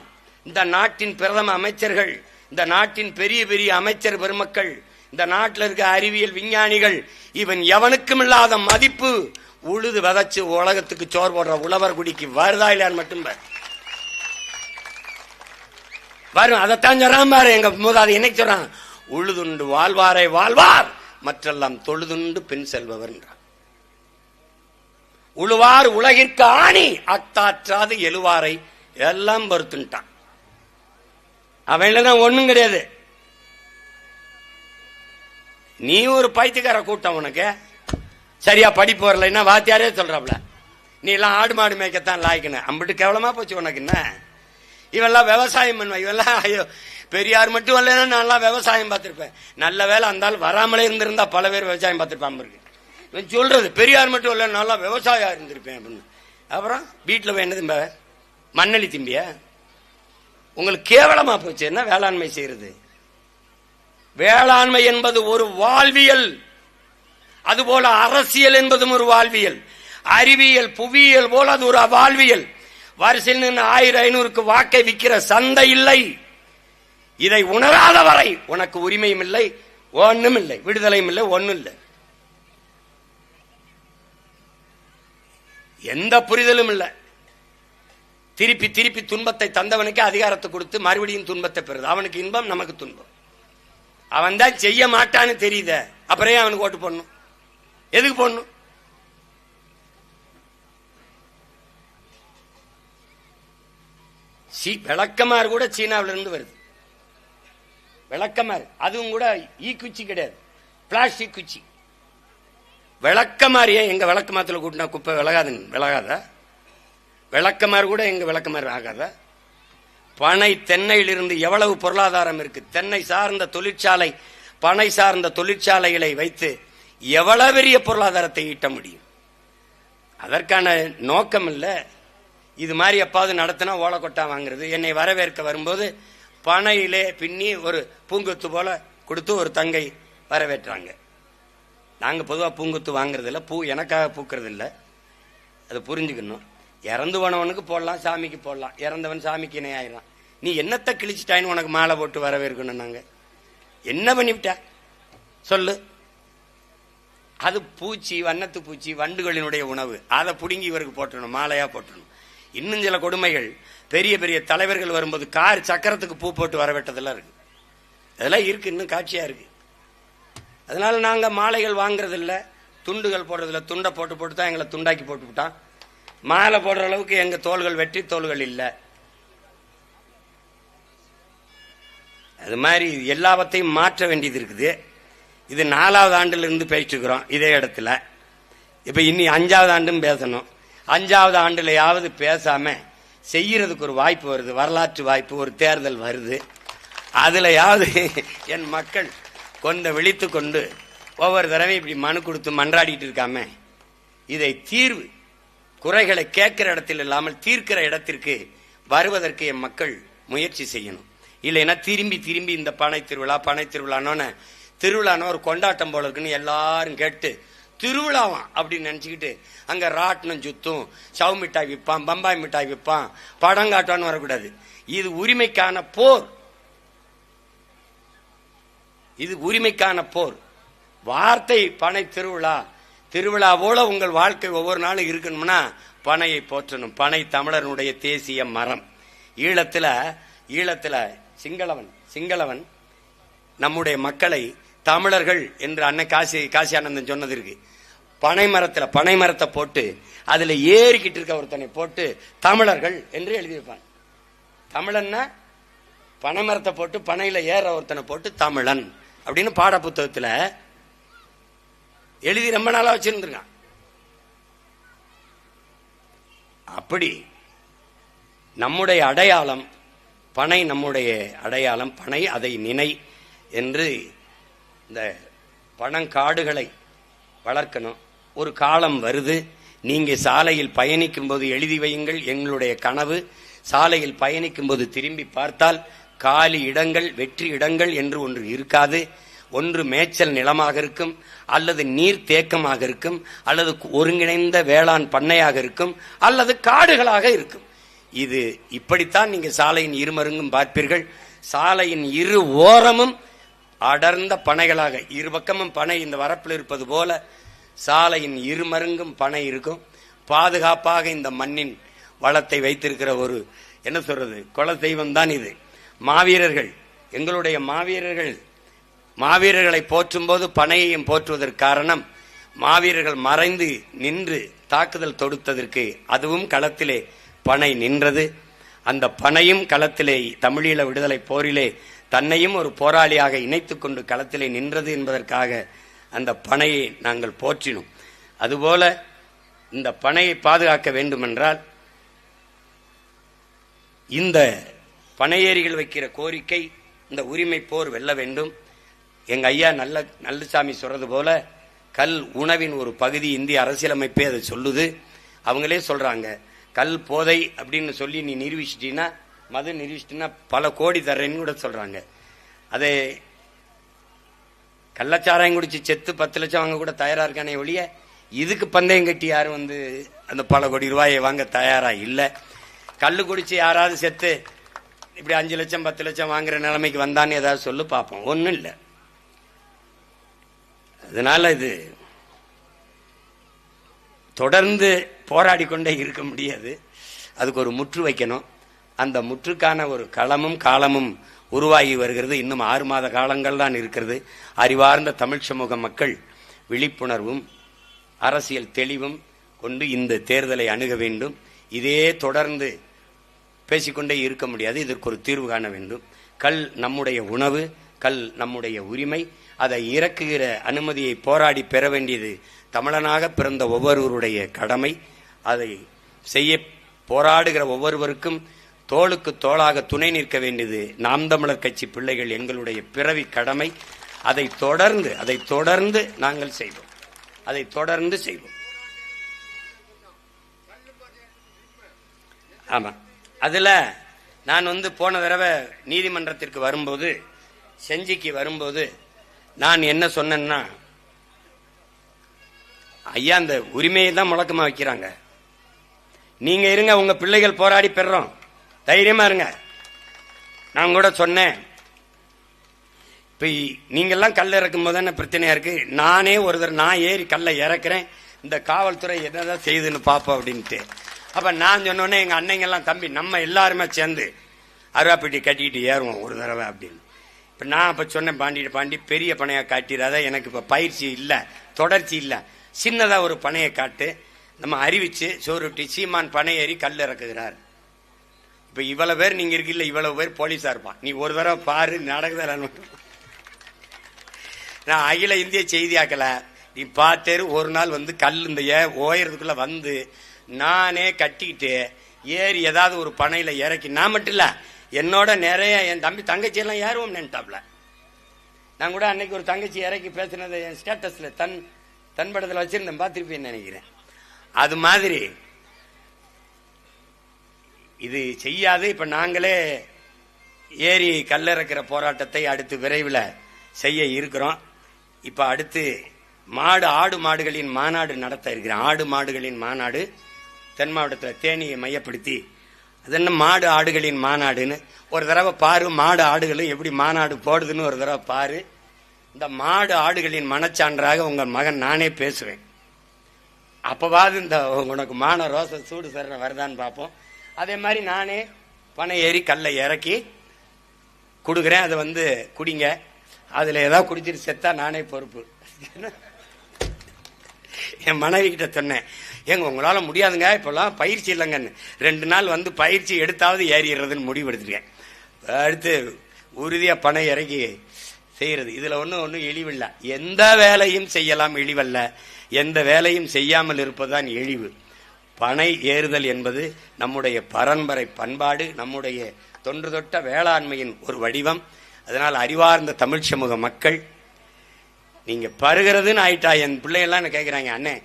இந்த நாட்டின் பிரதம அமைச்சர்கள், இந்த நாட்டின் பெரிய பெரிய அமைச்சர் பெருமக்கள், இந்த நாட்டில் இருக்க அறிவியல் விஞ்ஞானிகள், இவன் எவனுக்கும் இல்லாத மதிப்பு உழுது விதைச்சு உலகத்துக்கு சோறு போடுற உழவர் குடிக்கு வருதா இல்லையான்னு மட்டும் வரும். அதைத்தான் சொல்றான் பாரு எங்க மூதாதை. என்னைக்கு சொல்றான்? உழுதுண்டு வாழ்வாரை வாழ்வார், மற்றெல்லாம் தொழுதுண்டு பெண் செல்பவர். உழுவார் உலகிற்கு ஆணி, அத்தாற்றாது எழுவாரை எல்லாம் பொறுத்துட்டான். அவன் ஒண்ணும் கிடையாது. நீ ஒரு பைத்தியக்கார கூட்டம். உனக்கு சரியா படிப்பு வரலைன்னா வாத்தியாரே சொல்றாப்ல, நீ எல்லாம் ஆடு மாடு மேய்க்கத்தான் லாய்க்கணும். அம்பிட்டு கேவலமா போச்சு உனக்கு. என்ன இவெல்லாம் விவசாயம் பண்ணுவா? இவெல்லாம் ஐயோ பெரியார் மட்டும் இல்லைன்னா நான் விவசாயம் பார்த்திருப்பேன். நல்ல வேலை அந்தாலும் வராமலே இருந்திருந்தா பல பேர் விவசாயம் பார்த்திருப்பான் இருக்கு. இவன் சொல்றது பெரியார் மட்டும் இல்லை, நல்லா விவசாயம் இருந்திருப்பேன் அப்படின்னு. அப்புறம் வீட்டுல வேண்டது மண்ணலி திம்பிய. உங்களுக்கு கேவலமா போச்சு. என்ன வேளாண்மை செய்யறது? வேளாண்மை என்பது ஒரு வாழ்வியல், அதுபோல அரசியல் என்பதும் ஒரு வாழ்வியல், அறிவியல் புவியியல் போல அது ஒரு வாழ்வியல். வரிசையில் நின்று 1000-500க்கு வாக்கை விற்கிற சந்தை இல்லை. இதை உணராத வரை உனக்கு உரிமையும் இல்லை, ஒண்ணும் இல்லை, விடுதலையும் இல்லை, ஒண்ணும் இல்லை. எந்த புரிதலும் இல்லை. திருப்பி திருப்பி துன்பத்தை தந்தவனுக்கு அதிகாரத்தை கொடுத்து மறுபடியும் துன்பத்தை பெறுது. அவனுக்கு இன்பம், நமக்கு துன்பம். அவன் தான் செய்ய மாட்டான்னு தெரியுத, அப்புறம் அவனுக்கு ஓட்டு போடணும்? எதுக்கு போடணும்? விளக்கமாறு கூட சீனாவில இருந்து வருது. விளக்கமாறு அதுவும் கூட ஈ குச்சி கிடையாது, பிளாஸ்டிக் குச்சி. விளக்கமாரியே எங்க விளக்கமாத்துல கூட்டினா குப்பை விலகாதா? விளக்கமாறு கூட எங்க விளக்கமாறு ஆகாதா? பனை தென்னையிலிருந்து எவ்வளவு பொருளாதாரம் இருக்கு. தென்னை சார்ந்த தொழிற்சாலை, பனை சார்ந்த தொழிற்சாலைகளை வைத்து எவ்வளவு பெரிய பொருளாதாரத்தை ஈட்ட முடியும். அதற்கான நோக்கம் இல்லை. இது மாதிரி எப்பாவது நடத்தினா ஓலக்கொட்டா வாங்குறது. என்னை வரவேற்க வரும்போது பனையிலே பின்னி ஒரு பூங்கொத்து போல கொடுத்து ஒரு தங்கை வரவேற்றாங்க. நாங்க பொதுவாக பூங்கொத்து வாங்குறது இல்லை, பூ எனக்காக பூக்கிறது இல்லை, அதை புரிஞ்சுக்கணும். இறந்து போனவனுக்கு போடலாம், சாமிக்கு போடலாம். இறந்தவன் சாமிக்கு இணை ஆயிடலாம். நீ என்னத்தை கிழிச்சிட்டாயின்னு உனக்கு மாலை போட்டு வரவேற்கணும். நாங்க என்ன பண்ணிவிட்ட சொல்லு? அது பூச்சி, வண்ணத்து பூச்சி, வண்டுகளினுடைய உணவு. அதை புடுங்கி இவருக்கு போட்டணும், மாலையா போட்டணும். இன்னும் சில கொடுமைகள், பெரிய பெரிய தலைவர்கள் வரும்போது கார் சக்கரத்துக்கு பூ போட்டு வரவேட்டதெல்லாம் இருக்கு. அதெல்லாம் இருக்கு, இன்னும் காட்சியா இருக்கு. அதனால நாங்க மாலைகள் வாங்குறது இல்ல, துண்டுகள் போடுறதில்ல. துண்டை போட்டு போட்டு தான் எங்களை துண்டாக்கி போட்டுவிட்டான். மாலை போடுற அளவுக்கு எங்க தோள்கள் வெற்றி தோள்கள் இல்லை. அது மாதிரி எல்லாவற்றையும் மாற்ற வேண்டியது இருக்குது. இது 4வது ஆண்டுல இருந்து பேசிட்டுக்கிறோம் இதே இடத்துல. இப்ப இனி 5வது ஆண்டும் பேசணும். 5வது ஆண்டுலையாவது பேசாம செய்யறதுக்கு ஒரு வாய்ப்பு வருது, வரலாற்று வாய்ப்பு. ஒரு தேர்தல் வருது, அதுலயாவது என் மக்கள் கொஞ்சம் விழித்து கொண்டு ஒவ்வொரு தடவை இப்படி மனு கொடுத்து மன்றாடிட்டு இருக்காம இதை தீர்வு, குறைகளை கேட்கிற இடத்தில் இல்லாமல் தீர்க்கிற இடத்திற்கு வருவதற்கு என் மக்கள் முயற்சி செய்யணும். இல்லைன்னா திரும்பி திரும்பி இந்த பனை திருவிழான்னு திருவிழான்னு ஒரு கொண்டாட்டம் போல இருக்குன்னு எல்லாரும் கேட்டு திருவிழாவான் அப்படின்னு நினைச்சுக்கிட்டு அங்க ராட்டினம் சுத்தும், சவு மிட்டாய் விற்பான், பம்பாய் மிட்டாய் விற்பான், படம் காட்டுவான்னு வரக்கூடாது. இது உரிமைக்கான போர். இது உரிமைக்கான போர். வார்த்தை பனை திருவிழா போல உங்கள் வாழ்க்கை ஒவ்வொரு நாளும் இருக்கணும்னா பனையை போற்றணும். பனை தமிழனுடைய தேசிய மரம். ஈழத்துல சிங்களவன் நம்முடைய மக்களை தமிழர்கள் என்று அன்னை காசி ஆனந்தன் சொன்னது இருக்கு. பனை மரத்தை போட்டு அதுல ஏறிக்கிட்டு இருக்க ஒருத்தனை போட்டு தமிழர்கள் என்று எழுதி வைப்பான். தமிழன்னா பனை மரத்தை போட்டு பனையில ஏற ஒருத்தனை போட்டு தமிழன் அப்படின்னு பாட புத்தகத்துல எழுதி ரொம்ப நாளா வச்சிருந்திருக்கான். அப்படி நம்முடைய அடையாளம் பனை, நம்முடைய அடையாளம் பனை. அதை நினை என்று இந்த பனங்காடுகளை வளர்க்கணும். ஒரு காலம் வருது, நீங்க சாலையில் பயணிக்கும் போது எழுதி வையுங்கள், எங்களுடைய கனவு சாலையில் பயணிக்கும் போது திரும்பி பார்த்தால் காலி இடங்கள், வெற்றி இடங்கள் என்று ஒன்று இருக்காது. ஒன்று மேய்ச்சல் நிலமாக இருக்கும், அல்லது நீர் தேக்கமாக இருக்கும், அல்லது ஒருங்கிணைந்த வேளாண் பண்ணையாக இருக்கும், அல்லது காடுகளாக இருக்கும். இது இப்படித்தான் நீங்க சாலையின் இருமருங்கும் பார்ப்பீர்கள். சாலையின் இரு ஓரமும் அடர்ந்த பனைகளாக, இரு பக்கமும் பனை இந்த வரப்பில் இருப்பது போல சாலையின் இருமருங்கும் பனை இருக்கும். பாதுகாப்பாக இந்த மண்ணின் வளத்தை வைத்திருக்கிற ஒரு என்ன சொல்றது குல தெய்வம் தான் இது. மாவீரர்கள், எங்களுடைய மாவீரர்களை போற்றும் போது பனையையும் போற்றுவதற்கு காரணம், மாவீரர்கள் மறைந்து நின்று தாக்குதல் தொடுத்ததற்கு அதுவும் களத்திலே பனை நின்றது. அந்த பனையும் களத்திலே தமிழீழ விடுதலை போரிலே தன்னையும் ஒரு போராளியாக இணைத்துக் கொண்டு களத்திலே நின்றது என்பதற்காக அந்த பனையை நாங்கள் போற்றினோம். அதுபோல இந்த பனையை பாதுகாக்க வேண்டுமென்றால் இந்த பனையேறிகள் வைக்கிற கோரிக்கை, இந்த உரிமை போர் வெல்ல வேண்டும். எங்க ஐயா நல்லசாமி சொல்றது போல கல் உணவின் ஒரு பகுதி, இந்திய அரசியலமைப்பே அதை சொல்லுது. அவங்களே சொல்றாங்க, கல் போதை அப்படின்னு சொல்லி நீ நிரூபிச்சிட்டீன்னா, மது நிரூபிச்சிட்டீன்னா பல கோடி தர்றேன்னு கூட சொல்றாங்க. அதே கள்ளச்சாராயம் குடிச்சு செத்து 10 லட்சம் வாங்க கூட தயாரா இருக்கானே ஒழிய இதுக்கு பந்தயம் கட்டி யாரும் அந்த பல கோடி ரூபாயை வாங்க தயாரா இல்லை. கல்லு குடிச்சு யாராவது செத்து இப்படி 5 லட்சம் 10 லட்சம் வாங்குற நிலைமைக்கு வந்தான்னு ஏதாவது சொல்லு பார்ப்போம். ஒன்றும் இல்லை. அதனால இது தொடர்ந்து போராடி கொண்டே இருக்க முடியாது. அதுக்கு ஒரு முற்று வைக்கணும். அந்த முற்றுக்கான ஒரு களமும் காலமும் உருவாகி வருகிறது. இன்னும் 6 மாத காலங்கள் தான் இருக்கிறது. அறிவார்ந்த தமிழ் சமூக மக்கள் விழிப்புணர்வும் அரசியல் தெளிவும் கொண்டு இந்த தேர்தலை அணுக வேண்டும். இதே தொடர்ந்து பேசிக்கொண்டே இருக்க முடியாது. இதற்கு ஒரு தீர்வு காண வேண்டும். கல் நம்முடைய உணவு, கல் நம்முடைய உரிமை. அதை இறக்குகிற அனுமதியை போராடி பெற வேண்டியது தமிழனாக பிறந்த ஒவ்வொருவருடைய கடமை. அதை செய்ய போராடுகிற ஒவ்வொருவருக்கும் தோளுக்கு தோளாக துணை நிற்க வேண்டியது நாம் தமிழர் கட்சி பிள்ளைகள் எங்களுடைய பிறவி கடமை. அதை தொடர்ந்து நாங்கள் செய்வோம். அதை தொடர்ந்து செய்வோம். ஆமா, அதுல நான் போன தடவை நீதிமன்றத்திற்கு வரும்போது, செஞ்சிக்கு வரும்போது நான் என்ன சொன்னேன்னா, ஐயா அந்த உரிமையை தான் முழக்கமா வைக்கிறாங்க, நீங்க இருங்க, உங்க பிள்ளைகள் போராடி பெறோம், தைரியமா இருங்க. நான் கூட சொன்னேன், இப்ப நீங்கெல்லாம் கல் இறக்கும் போது என்ன பிரச்சனையா இருக்கு, நானே நான் ஏறி கல்லை இறக்குறேன், இந்த காவல்துறை என்னதான் செய்யுதுன்னு பாப்போம் அப்படின்ட்டு. அப்ப நான் சொன்னோன்னே எங்க அன்னைங்கெல்லாம், தம்பி நம்ம எல்லாருமே சேர்ந்து அருவாப்பட்டி கட்டிக்கிட்டு ஏறுவோம் ஒரு தடவை அப்படின்னு. இப்ப நான் அப்ப சொன்னேன், பாண்டி பெரிய பனையா காட்டிடாத, எனக்கு இப்ப பயிற்சி இல்ல, தொடர்ச்சி இல்ல, சின்னதா ஒரு பனையை காட்டு, நம்ம அறிவிச்சு சோறுட்டி சீமான் பனை ஏறி கல் இறக்குகிறார். இப்ப இவ்வளவு பேர் நீங்க இருக்கீல்ல, இவ்வளவு பேர் போலீஸா இருப்பான், நீ ஒரு தடவை பாரு நடக்குதா. நான் அகில இந்திய செய்தியாக்கல, நீ பார்த்தேரு ஒரு நாள் கல் இந்த ஓயறதுக்குள்ள நானே கட்டிக்கிட்டு ஏறி ஏதாவது ஒரு பனையில இறக்கி, நான் மட்டும் இல்ல என்னோட நிறைய என் தம்பி தங்கச்சி எல்லாம் ஏறுவோம் நினைட்டாப்ல. நான் கூட அன்னைக்கு ஒரு தங்கச்சி இறக்கி பேசினதை என் ஸ்டேட்டஸ்ல தன் படத்துல வச்சிருந்தேன், பார்த்திருப்பேன்னு நினைக்கிறேன். அது மாதிரி இது செய்யாது. இப்ப நாங்களே ஏறி கல்லிறக்கிற போராட்டத்தை அடுத்து விரைவில் செய்ய இருக்கிறோம். இப்ப அடுத்து ஆடு மாடுகளின் மாநாடு நடத்த இருக்கிறேன். ஆடு மாடுகளின் மாநாடு தென் மாவட்டத்தில் தேனியை மையப்படுத்தி, அது என்ன மாடு ஆடுகளின் மாநாடுன்னு ஒரு தடவை பாரு, மாடு ஆடுகளும் எப்படி மாநாடு போடுதுன்னு ஒரு தடவை பாரு. இந்த மாடு ஆடுகளின் மனச்சான்றாக உங்கள் மகன் நானே பேசுவேன். அப்பவாது இந்த உனக்கு மான ரோச சூடு சரண வருதான்னு பார்ப்போம். அதே மாதிரி நானே பனை ஏறி கல்லை இறக்கி கொடுக்குறேன், அதை குடிங்க, அதுல ஏதாவது குடிச்சிட்டு செத்தா நானே பொறுப்பு. என் மனைவி கிட்ட சொன்னேன், ஏங்க உங்களால முடியாதுங்க, இப்பெல்லாம் பயிற்சி இல்லைங்கன்னு. 2 நாள் பயிற்சி எடுத்தாவது ஏறிடுறதுன்னு முடிவு எடுத்துருக்கேன். அடுத்து உறுதியா பனை இறக்கி செய்யறது. இதுல ஒன்னும் இழிவில்ல, எந்த வேலையும் செய்யலாம், இழிவல்ல. எந்த வேலையும் செய்யாமல் இருப்பதுதான் இழிவு. பனை ஏறுதல் என்பது நம்முடைய பரம்பரை பண்பாடு, நம்முடைய தொன்று தொட்ட வேளாண்மையின் ஒரு வடிவம். அதனால் அறிவார்ந்த தமிழ் சமூக மக்கள், நீங்க பருகிறதுன்னு ஆயிட்டா. என் பிள்ளைகள்லாம் என்ன கேட்கிறாங்க, அண்ணே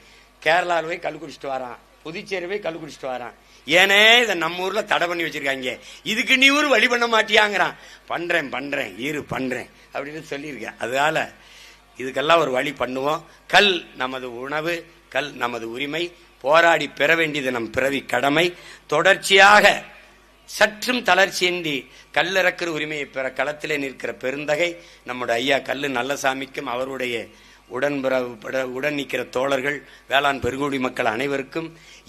கேரளாவில் போய் கல் குடிச்சிட்டு வரான், புதுச்சேரி போய் கல் குடிச்சிட்டு வரான், ஏனே இதை நம்ம ஊர்ல தடை பண்ணி வச்சிருக்காங்க, இதுக்கு நீ ஊர் வழி பண்ண மாட்டியாங்கிறான். பண்றேன் பண்றேன் அப்படின்னு சொல்லியிருக்கேன். அதனால இதுக்கெல்லாம் ஒரு வழி பண்ணுவோம். கல் நமது உணவு, கல் நமது உரிமை. போராடி பெற வேண்டியது நம் பிறவி கடமை. தொடர்ச்சியாக சற்றும் தளர்ச்சியின்றி கல்லிறக்கிற உரிமையை பெற களத்திலே நிற்கிற பெருந்தகை நம்முடைய ஐயா கல்லு நல்லசாமிக்கும் அவருடைய உடன் நிற்கிற தோழர்கள், வேளாண் பெருங்குடி மக்கள் அனைவருக்கும்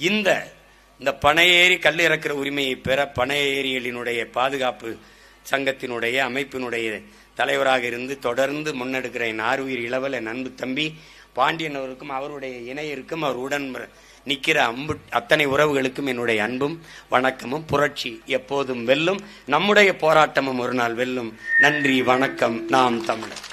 இந்த பனையேறி கல்லிறக்கிற உரிமையை பெற பனையேரிகளினுடைய பாதுகாப்பு சங்கத்தினுடைய அமைப்பினுடைய தலைவராக இருந்து தொடர்ந்து முன்னெடுக்கிற என் ஆறுயிர் இளவல் என் அன்பு தம்பி பாண்டியன் அவருக்கும் அவருடைய இணையருக்கும் அவர் உடன் நிற்கிற அத்தனை உறவுகளுக்கும் என்னுடைய அன்பும் வணக்கமும். புரட்சி எப்போதும் வெல்லும், நம்முடைய போராட்டமும் ஒரு நாள் வெல்லும். நன்றி, வணக்கம். நாம் தமிழர்.